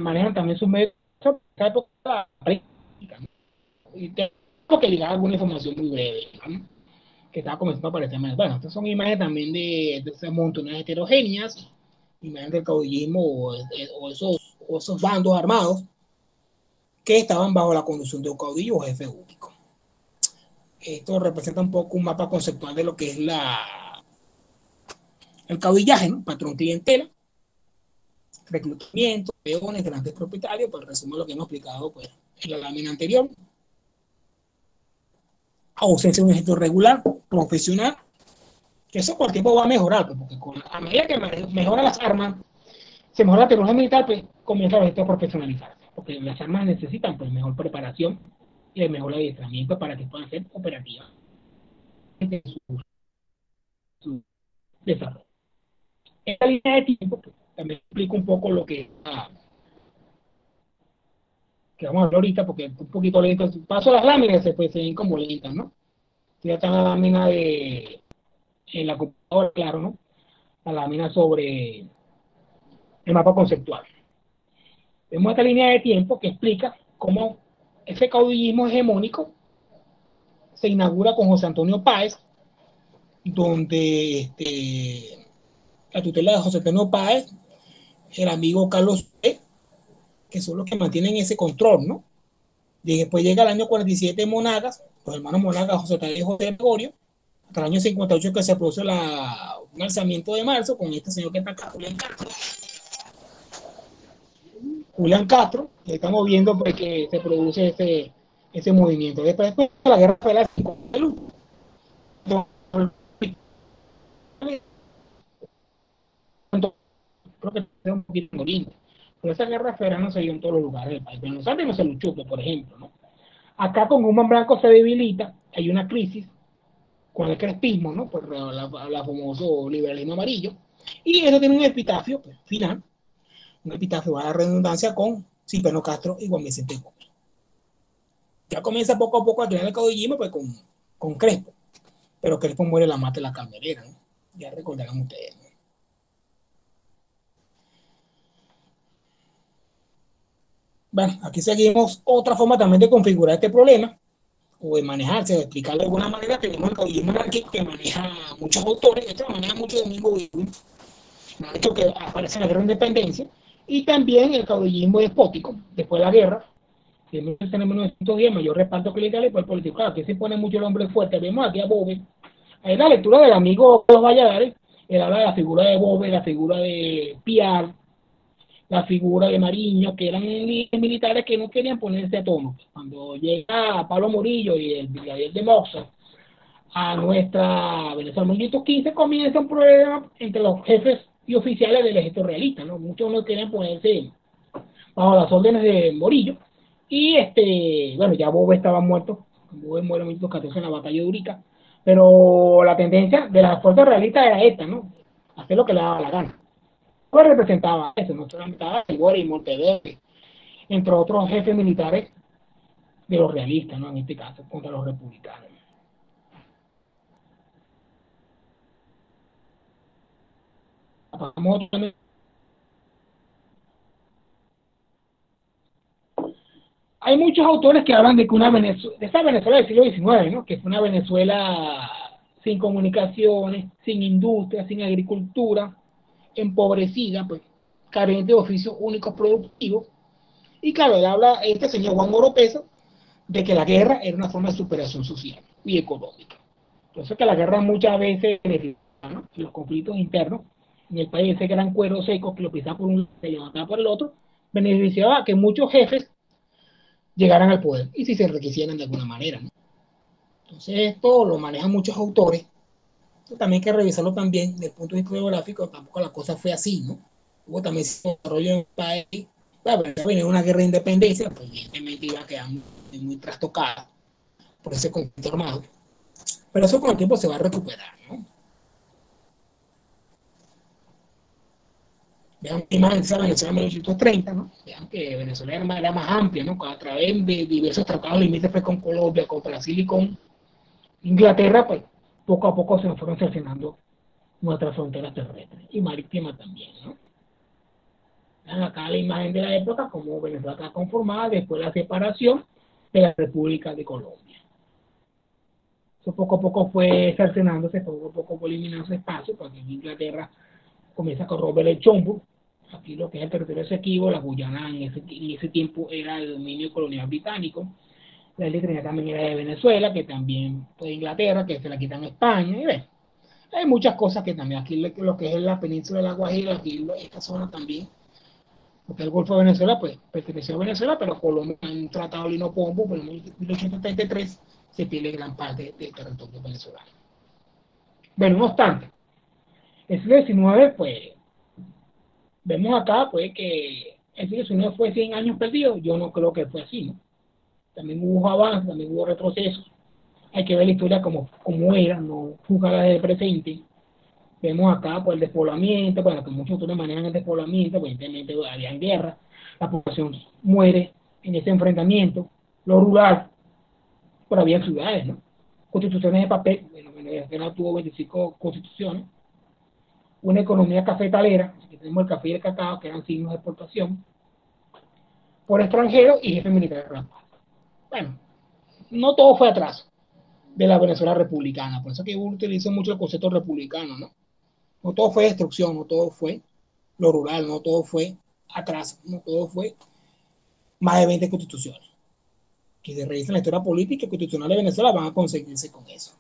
A: manejan también sus medios, esa época política, ¿no? Y tengo que ligar alguna información muy breve, ¿no? Que estaba comenzando a aparecer más. Bueno, estas son imágenes también de esas montones heterogéneas, imágenes del caudillismo o esos bandos armados que estaban bajo la conducción de un caudillo o jefe único. Esto representa un poco un mapa conceptual de lo que es el caudillaje, ¿no? Patrón clientela, reclutamiento, peones, grandes propietarios, pues resumo lo que hemos explicado pues, en la lámina anterior. Ausencia de un ejército regular, profesional, que eso con el tiempo va a mejorar, pues, porque a medida que mejoran las armas, se mejora la tecnología militar, pues comienza el ejército a profesionalizarse, porque las armas necesitan pues mejor preparación y el mejor adiestramiento para que puedan ser operativas en su desarrollo. Esta línea de tiempo pues, también explica un poco lo que vamos a hablar ahorita, porque es un poquito lento. Paso las láminas, se ven como lentas, ¿no? Ya está la lámina en la computadora, claro, ¿no? La lámina sobre el mapa conceptual. Vemos esta línea de tiempo que explica cómo ese caudillismo hegemónico se inaugura con José Antonio Páez, donde la tutela de José Antonio Páez, el amigo Carlos C., que son los que mantienen ese control, ¿no? Y después llega el año 47 Monagas, los hermanos Monagas, José Tadeo y José Gregorio, hasta el año 58 que se produce un alzamiento de marzo con este señor que está acá, Julián Castro, que estamos viendo pues, que se produce ese movimiento. Después de la guerra federal, creo que es un poquito en Oriente. Pero esa guerra federal no se dio en todos los lugares del país. Pero en los Andes no se luchó, por ejemplo, ¿no? Acá con Guzmán Blanco se debilita, hay una crisis con el crespismo, ¿no? Por la famoso liberalismo amarillo. Y eso tiene un epitafio pues, final, un epitafio a la redundancia con Cipriano Castro y Juan Vicente Gómez. Ya comienza poco a poco a crear el caudillismo pues, con Crespo. Pero Crespo muere la mata de la Camionera, ¿no? Ya recordarán ustedes, ¿no? Bueno, aquí seguimos otra forma también de configurar este problema o de manejarse, de explicarlo de alguna manera. Tenemos el caudillismo anárquico que maneja muchos autores, esto lo maneja mucho Domingo Wilson, esto que aparece en la guerra de independencia, y también el caudillismo despótico, después de la guerra, que en 1910, mayor reparto que el Italia, pues político, claro, aquí se pone mucho el hombre fuerte. Vemos aquí a Bove, ahí la lectura del amigo Carlos Valladares, él habla de la figura de Bove, la figura de Piar, la figura de Mariño, que eran militares que no querían ponerse a tono. Cuando llega Pablo Morillo y el brigadier de Moxa a nuestra Venezuela en 1915, comienza un problema entre los jefes y oficiales del ejército realista, ¿no? Muchos no querían ponerse bajo las órdenes de Morillo, y bueno, ya Bove estaba muerto, Bove muere en 1914 en la batalla de Urica, pero la tendencia de las fuerzas realistas era esta, ¿no? Hacer lo que le daba la gana. Pues representaba eso, no representaba Iguera y Monteverde, entre otros jefes militares de los realistas, ¿no? En este caso, contra los republicanos. Hay muchos autores que hablan de que de esa Venezuela del siglo XIX, ¿no? Que fue una Venezuela sin comunicaciones, sin industria, sin agricultura, empobrecida, pues, carente de oficios únicos productivos. Y claro, él habla, este señor Juan Oropesa, de que la guerra era una forma de superación social y económica. Entonces que la guerra muchas veces, ¿no? Los conflictos internos en el país, ese gran cuero seco que lo pisaba por un se levantaba por el otro, beneficiaba a que muchos jefes llegaran al poder y si se enriquecieran de alguna manera, ¿no? Entonces esto lo manejan muchos autores. También hay que revisarlo también desde el punto de vista geográfico, tampoco la cosa fue así, ¿no? Hubo también desarrollo en el país. Bueno, venía una guerra de independencia, pues evidentemente iba a quedar muy trastocada por ese conflicto armado. Pero eso con el tiempo se va a recuperar, ¿no? Vean que más en Venezuela en 1830, ¿no? Vean que Venezuela era más amplia, ¿no? A través de diversos tratados limítrofes con Colombia, con Brasil y con Inglaterra, pues, poco a poco se nos fueron cercenando nuestras fronteras terrestres y marítimas también, ¿no? Acá la imagen de la época, como Venezuela está conformada después de la separación de la República de Colombia. Eso poco a poco fue cercenándose, poco a poco fue eliminando ese espacio, porque en Inglaterra comienza con Robert el Chombo, aquí lo que es el territorio Esequibo, la Guyana en ese tiempo era el dominio colonial británico, la isla Trinidad también era de Venezuela, que también fue de Inglaterra, que se la quitan a España, y ven, hay muchas cosas que también, aquí lo que es la península de la Guajira, aquí esta zona también, porque el Golfo de Venezuela, pues, perteneció a Venezuela, pero Colombia, en un tratado Lino Pombo, por 1833, se pierde gran parte del territorio venezolano. Bueno, no obstante, el siglo XIX, pues, vemos acá, pues, que el siglo XIX fue 100 años perdidos. Yo no creo que fue así, ¿no? También hubo avances, también hubo retrocesos. Hay que ver la historia como era, no juzgarla desde el presente. Vemos acá, pues, el despoblamiento, bueno, que muchos autores manejan el despoblamiento, pues, evidentemente había guerra, la población muere en ese enfrentamiento, lo rural, pero había ciudades, ¿no? Constituciones de papel, bueno, Venezuela tuvo 25 constituciones, una economía cafetalera, aquí tenemos el café y el cacao, que eran signos de exportación, por extranjeros y jefe militar de rampa. Bueno, no todo fue atrás de la Venezuela republicana, por eso que uno utiliza mucho el concepto republicano, ¿no? No todo fue destrucción, no todo fue lo rural, no todo fue atrás, no todo fue más de 20 constituciones. Que se revisan la historia política y constitucional de Venezuela van a conseguirse con eso.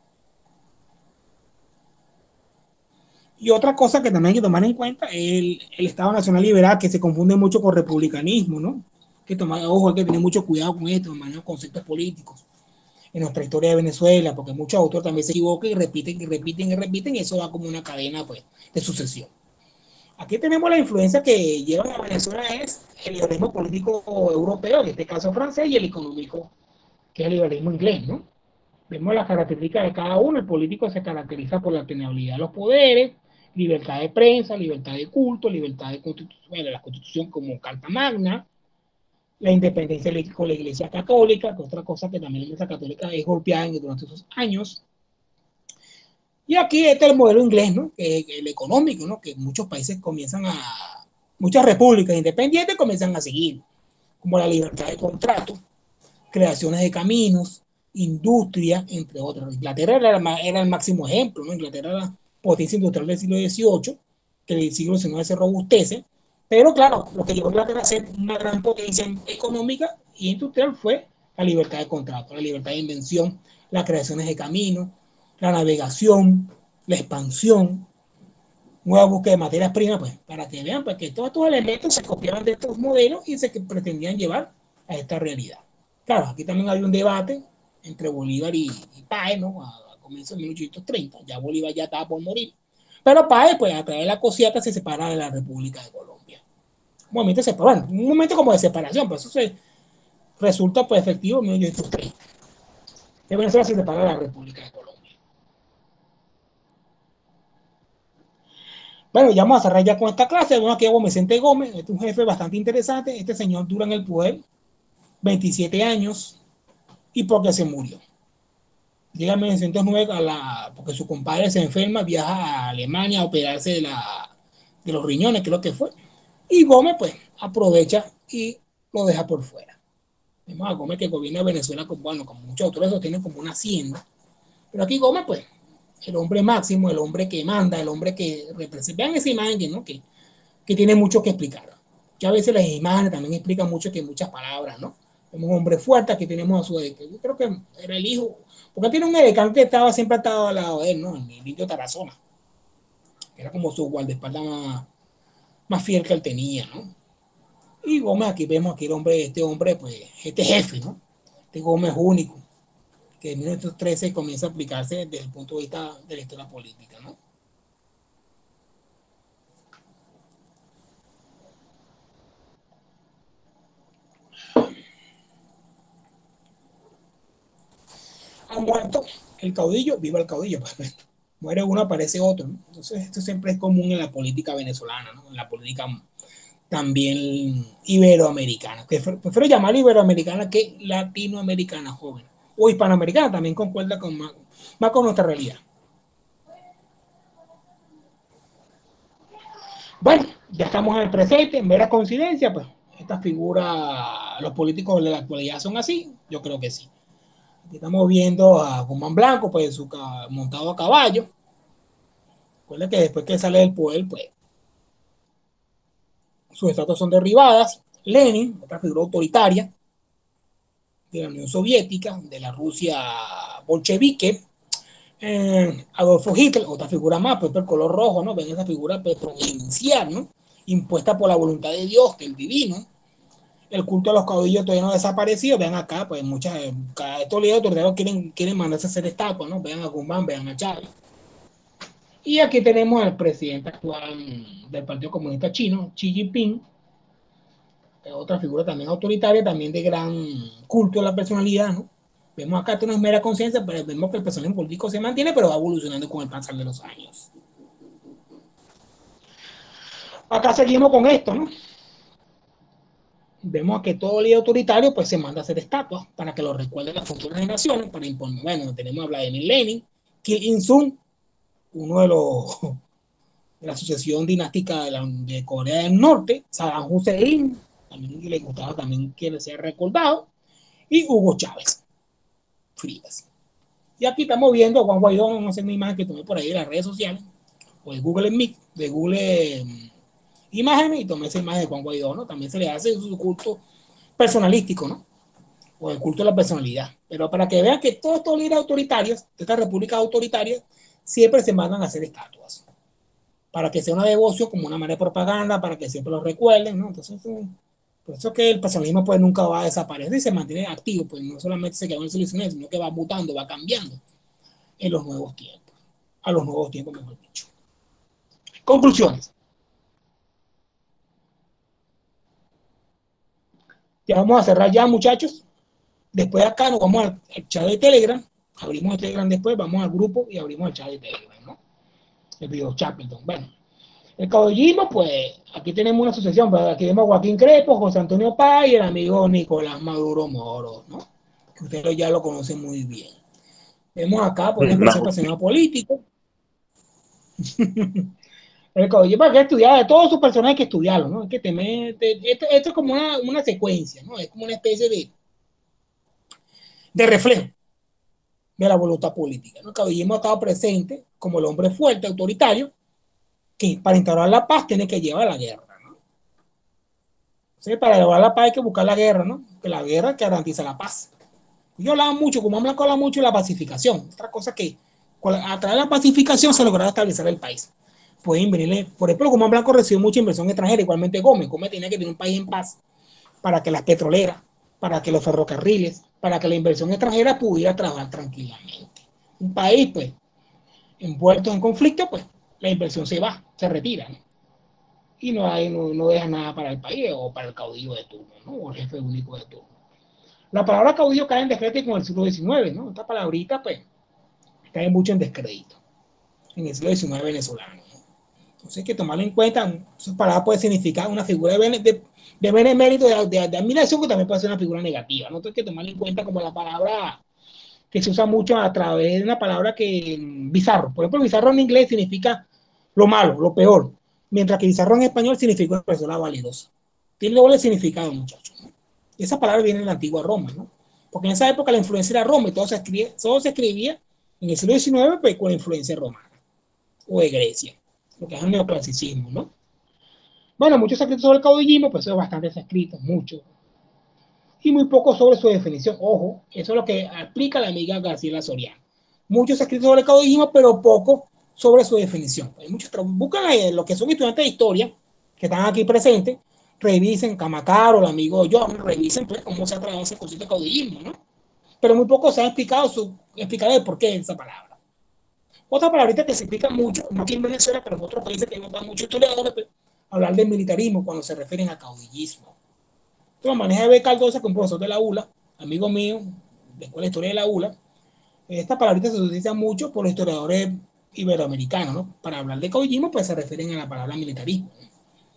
A: Y otra cosa que también hay que tomar en cuenta es el Estado Nacional Liberal, que se confunde mucho con republicanismo, ¿no? Que tomar, ojo, hay que tener mucho cuidado con esto, manejar conceptos políticos en nuestra historia de Venezuela, porque muchos autores también se equivocan y repiten, y eso va como una cadena, pues, de sucesión. Aquí tenemos la influencia que lleva a Venezuela es el liberalismo político europeo, en este caso francés, y el económico, que es el liberalismo inglés, ¿no? Vemos las características de cada uno. El político se caracteriza por la alternabilidad de los poderes, libertad de prensa, libertad de culto, libertad de constitución, bueno, la constitución como carta magna, la independencia con la Iglesia Católica, que otra cosa que también la Iglesia Católica es golpeada durante esos años. Y aquí este es el modelo inglés, ¿no? El económico, ¿no? Que muchos países muchas repúblicas independientes comienzan a seguir, como la libertad de contrato, creaciones de caminos, industria, entre otros. Inglaterra era el máximo ejemplo, ¿no? Inglaterra era la potencia industrial del siglo XVIII, que el siglo XIX se robustece, pero claro, lo que llevó a Inglaterra a ser una gran potencia económica y industrial fue la libertad de contrato, la libertad de invención, las creaciones de caminos, la navegación, la expansión, nueva búsqueda de materias primas, pues, para que vean pues, que todos estos elementos se copiaban de estos modelos y se pretendían llevar a esta realidad. Claro, aquí también hay un debate entre Bolívar y Páez, ¿no? A comienzos de 1830, ya Bolívar ya estaba por morir, pero Páez, pues, a través de la cosiata se separa de la República de Colombia. Un momento como de separación, pues eso resulta pues efectivo en 1830. De Venezuela se separa de la República de Colombia. Bueno, ya vamos a cerrar ya con esta clase. Vemos aquí a Vicente Gómez, este es un jefe bastante interesante. Este señor dura en el poder 27 años y porque se murió. Llega en 1909 porque su compadre se enferma, viaja a Alemania a operarse de los riñones, creo que fue. Y Gómez, pues, aprovecha y lo deja por fuera. Vemos a Gómez que gobierna Venezuela, bueno, como muchos autores lo tienen como una hacienda. Pero aquí Gómez, pues, el hombre máximo, el hombre que manda, el hombre que representa. Vean esa imagen, ¿no? Que tiene mucho que explicar. Que a veces las imágenes también explican mucho que muchas palabras, ¿no? Como un hombre fuerte, aquí tenemos a su edecán. Yo creo que era el hijo, porque tiene un edecán que siempre estaba al lado de él, ¿no? El indio Tarazona. Era como su guardaespaldas más fiel que él tenía, ¿no? Y Gómez, aquí vemos aquí este hombre, pues, este jefe, ¿no? Este Gómez único, que en 1913 comienza a aplicarse desde el punto de vista de la historia política, ¿no? Ha muerto el caudillo, viva el caudillo, pues, muere uno, aparece otro, ¿no? Entonces esto siempre es común en la política venezolana, ¿no? En la política también iberoamericana, que prefiero llamar iberoamericana que latinoamericana, joven, o hispanoamericana, también concuerda más con nuestra realidad. Bueno, ya estamos en el presente, en mera coincidencia, pues esta figura, los políticos de la actualidad son así, yo creo que sí. Aquí estamos viendo a Guzmán Blanco, pues montado a caballo. Recuerda que después que sale del poder, pues sus estatuas son derribadas. Lenin, otra figura autoritaria de la Unión Soviética, de la Rusia bolchevique. Adolfo Hitler, otra figura más, pues el color rojo, ¿no? Ven esa figura provincial, ¿no? Impuesta por la voluntad de Dios, del divino. El culto a los caudillos todavía no ha desaparecido. Vean acá, pues muchas, estos líderes autoritarios quieren mandarse a hacer estatuas, ¿no? Vean a Guzmán, vean a Chávez. Y aquí tenemos al presidente actual del Partido Comunista Chino, Xi Jinping, otra figura también autoritaria, también de gran culto a la personalidad, ¿no? Vemos acá, esto no es mera conciencia, pero vemos que el personaje político se mantiene, pero va evolucionando con el pasar de los años. Acá seguimos con esto, ¿no? Vemos que todo líder autoritario pues se manda a hacer estatuas para que lo recuerden las futuras generaciones, para imponer. Bueno, tenemos a Vladimir Lenin, Kim Il-sung, uno de los de la sucesión dinástica de Corea del Norte, Saddam Hussein, también le gustaba, también quiere ser recordado, y Hugo Chávez Frías. Y aquí estamos viendo a Juan Guaidó, no sé una imagen que tomé por ahí de las redes sociales, o de Google Meet, de Google Imágenes, y tomé esa imagen de Juan Guaidó, ¿no? También se le hace su culto personalístico, ¿no? O el culto de la personalidad. Pero para que vean que todos estos líderes autoritarios, de estas repúblicas autoritarias, siempre se mandan a hacer estatuas. Para que sea una devoción como una manera de propaganda, para que siempre lo recuerden, ¿no? Entonces, por eso que el personalismo pues nunca va a desaparecer y se mantiene activo, pues no solamente se queda en el soluciones, sino que va mutando, va cambiando en los nuevos tiempos, a los nuevos tiempos, mejor dicho. Conclusiones. Ya vamos a cerrar ya, muchachos. Después acá nos vamos al chat de Telegram, abrimos el Telegram después, vamos al grupo y abrimos el chat de Telegram, ¿no? El video chat, perdón. Bueno, el caudillismo, pues, aquí tenemos una asociación, pues, aquí vemos a Joaquín Crepo, José Antonio Paz y el amigo Nicolás Maduro Moro, ¿no? Que ustedes ya lo conocen muy bien. Vemos acá, por ejemplo, ese personaje político. El caudillismo hay que estudiar, de todos sus personajes hay que estudiarlo, ¿no? Es que esto es como una secuencia, ¿no? Es como una especie de reflejo de la voluntad política, ¿no? El caudillismo ha estado presente como el hombre fuerte, autoritario, que para instaurar la paz tiene que llevar la guerra, ¿no? ¿Sí? Para llevar la paz hay que buscar la guerra, ¿no? Que la guerra que garantiza la paz. Yo hablaba mucho, como Blanco habla mucho de la pacificación. Otra cosa que a través de la pacificación se logrará estabilizar el país. Pueden venirle, por ejemplo, Guzmán Blanco recibió mucha inversión extranjera, igualmente Gómez. Gómez tenía que tener un país en paz para que las petroleras, para que los ferrocarriles, para que la inversión extranjera pudiera trabajar tranquilamente. Un país, pues, envuelto en conflicto, pues, la inversión se va, se retira, ¿no? Y no deja nada para el país o para el caudillo de turno, ¿no? O el jefe único de turno. La palabra caudillo cae en descrédito con el siglo XIX, ¿no? Esta palabrita, pues, cae mucho en descrédito en el siglo XIX venezolano, ¿no? Entonces hay que tomarlo en cuenta. Esa palabra puede significar una figura de benemérito, de admiración, que también puede ser una figura negativa, ¿no? Entonces hay que tomarlo en cuenta como la palabra que se usa mucho a través de una palabra que bizarro. Por ejemplo, bizarro en inglés significa lo malo, lo peor, mientras que bizarro en español significa una persona validosa. Tiene doble significado, muchachos, ¿no? Y esa palabra viene de la antigua Roma, ¿no? Porque en esa época la influencia era Roma y todo se escribía en el siglo XIX pues, con la influencia romana o de Grecia, lo que es el neoclasicismo, ¿no? Bueno, muchos escritos sobre el caudillismo, pues son bastante escritos, muchos, y muy poco sobre su definición. Ojo, eso es lo que explica la amiga García Soriano. Muchos escritos sobre el caudillismo, pero poco sobre su definición. Hay muchos buscan lo que son estudiantes de historia que están aquí presentes, revisen Camacaro, el amigo John, revisen pues, cómo se ha trabajado ese concepto de caudillismo, ¿no? Pero muy poco se ha explicado el porqué de esa palabra. Otra palabrita que se explica mucho, no aquí en Venezuela, pero en otros países que notan muchos historiadores, pues, hablar del militarismo cuando se refieren a caudillismo. Esto lo maneja B. Cardosa, que es un profesor de la ULA, amigo mío, de Escuela de Historia de la ULA. Esta palabrita se utiliza mucho por los historiadores iberoamericanos, ¿no? Para hablar de caudillismo, pues se refieren a la palabra militarismo, ¿no?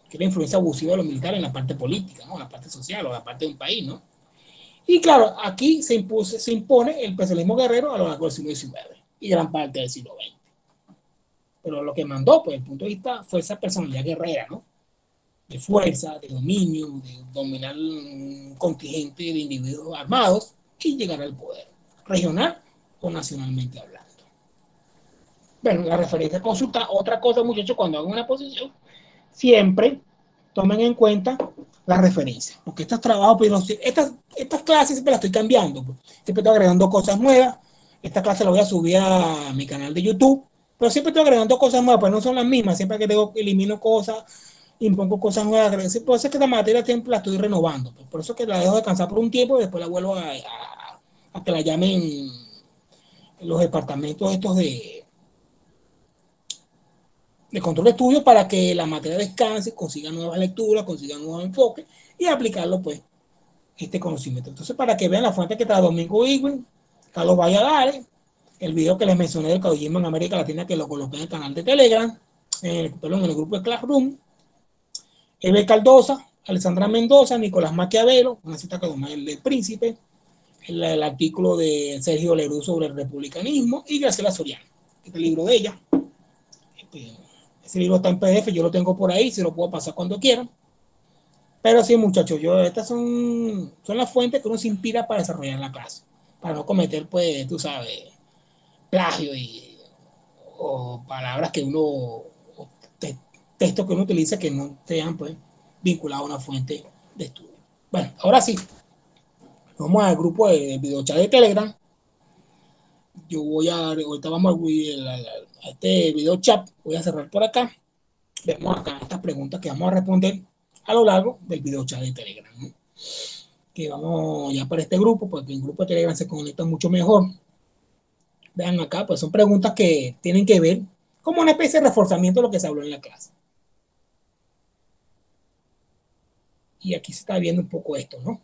A: Que es la influencia abusiva de los militares en la parte política, ¿no? En la parte social o en la parte de un país, ¿no? Y claro, aquí se impone el personalismo guerrero a lo largo del siglo XIX. y gran parte del siglo XX. Pero lo que mandó, pues, desde el punto de vista, fue esa personalidad guerrera, ¿no? De fuerza, de dominio, de dominar un contingente de individuos armados y llegar al poder, regional o nacionalmente hablando. Bueno, la referencia consulta, otra cosa, muchachos, cuando hagan una posición, siempre tomen en cuenta las referencias, porque estos trabajos, pero estas clases siempre las estoy cambiando, pues. Siempre estoy agregando cosas nuevas. Esta clase la voy a subir a mi canal de YouTube, pero siempre estoy agregando cosas nuevas, pues no son las mismas. Siempre que tengo, elimino cosas, impongo cosas nuevas. Por eso es que la materia siempre la estoy renovando, pues. Por eso es que la dejo descansar por un tiempo y después la vuelvo a que la llamen los departamentos estos de control de estudio para que la materia descanse, consiga nuevas lecturas, consiga nuevos enfoques y aplicarlo, pues, este conocimiento. Entonces, para que vean la fuente que trae Domingo Igwin, Carlos Valladares, el video que les mencioné del caudillismo en América Latina, que lo coloqué en el canal de Telegram, perdón, en el grupo de Classroom, Eve Caldosa, Alessandra Mendoza, Nicolás Maquiavelo, una cita que tomé del Príncipe, el artículo de Sergio Leroux sobre el republicanismo y Graciela Soriano, este libro de ella. Ese libro está en PDF, yo lo tengo por ahí, se lo puedo pasar cuando quieran. Pero sí, muchachos, estas son las fuentes que uno se inspira para desarrollar la clase, para no cometer, pues, tú sabes, plagio o palabras que uno, o textos que uno utiliza que no sean, pues, vinculados a una fuente de estudio. Bueno, ahora sí, vamos al grupo de videochat de Telegram. Ahorita vamos a este video chat, voy a cerrar por acá. Vemos acá estas preguntas que vamos a responder a lo largo del video chat de Telegram, ¿no? Que vamos ya para este grupo, porque el grupo de Telegram se conecta mucho mejor. Vean acá, pues son preguntas que tienen que ver como una especie de reforzamiento de lo que se habló en la clase. Y aquí se está viendo un poco esto, ¿no?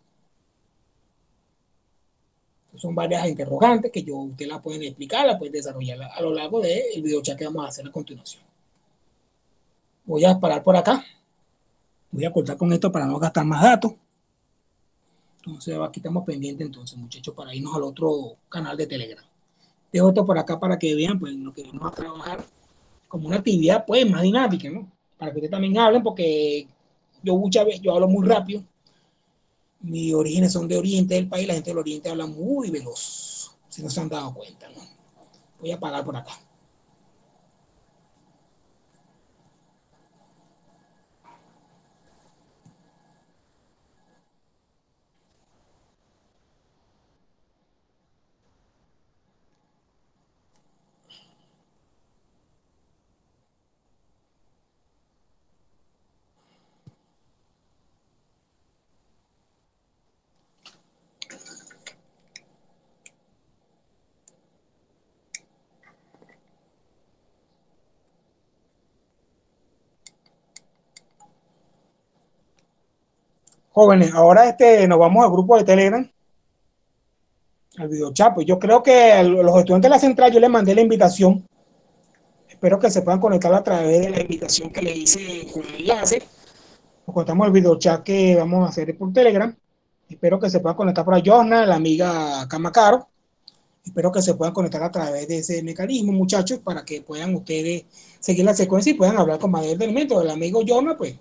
A: Son varias interrogantes que ustedes la pueden explicar, la pueden desarrollar a lo largo del video chat que vamos a hacer a continuación. Voy a parar por acá. Voy a cortar con esto para no gastar más datos. Entonces aquí estamos pendientes entonces, muchachos, para irnos al otro canal de Telegram. Dejo esto por acá para que vean pues lo que vamos a trabajar como una actividad pues más dinámica, ¿no? Para que ustedes también hablen, porque yo muchas veces hablo muy rápido. Mis orígenes son de Oriente del país, la gente del Oriente habla muy veloz, si no se han dado cuenta, ¿no? Voy a apagar por acá. Jóvenes, ahora nos vamos al grupo de Telegram, al video chat. Pues yo creo que a los estudiantes de la central yo les mandé la invitación. Espero que se puedan conectar a través de la invitación que le hice con el enlace. Nos contamos el video chat que vamos a hacer por Telegram. Espero que se puedan conectar por Josna, la amiga Camacaro. Espero que se puedan conectar a través de ese mecanismo, muchachos, para que puedan ustedes seguir la secuencia y puedan hablar con mayor elemento. El amigo Josna, pues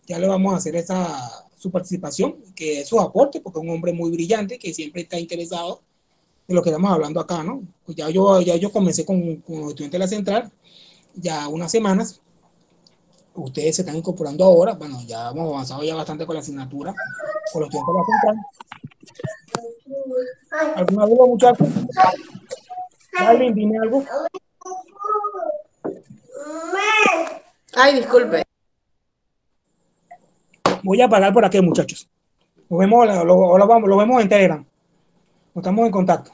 A: ya le vamos a hacer su participación, que es su aporte, porque es un hombre muy brillante que siempre está interesado en lo que estamos hablando acá, ¿no? Pues ya yo comencé con los estudiantes de la central, ya unas semanas. Ustedes se están incorporando ahora. Bueno, ya hemos avanzado ya bastante con la asignatura, con los estudiantes de la central. ¿Alguna duda, muchachos? Darwin, dime algo.
B: Ay, disculpe.
A: Voy a parar por aquí, muchachos. Nos vemos, lo vemos en Telegram. Nos estamos en contacto.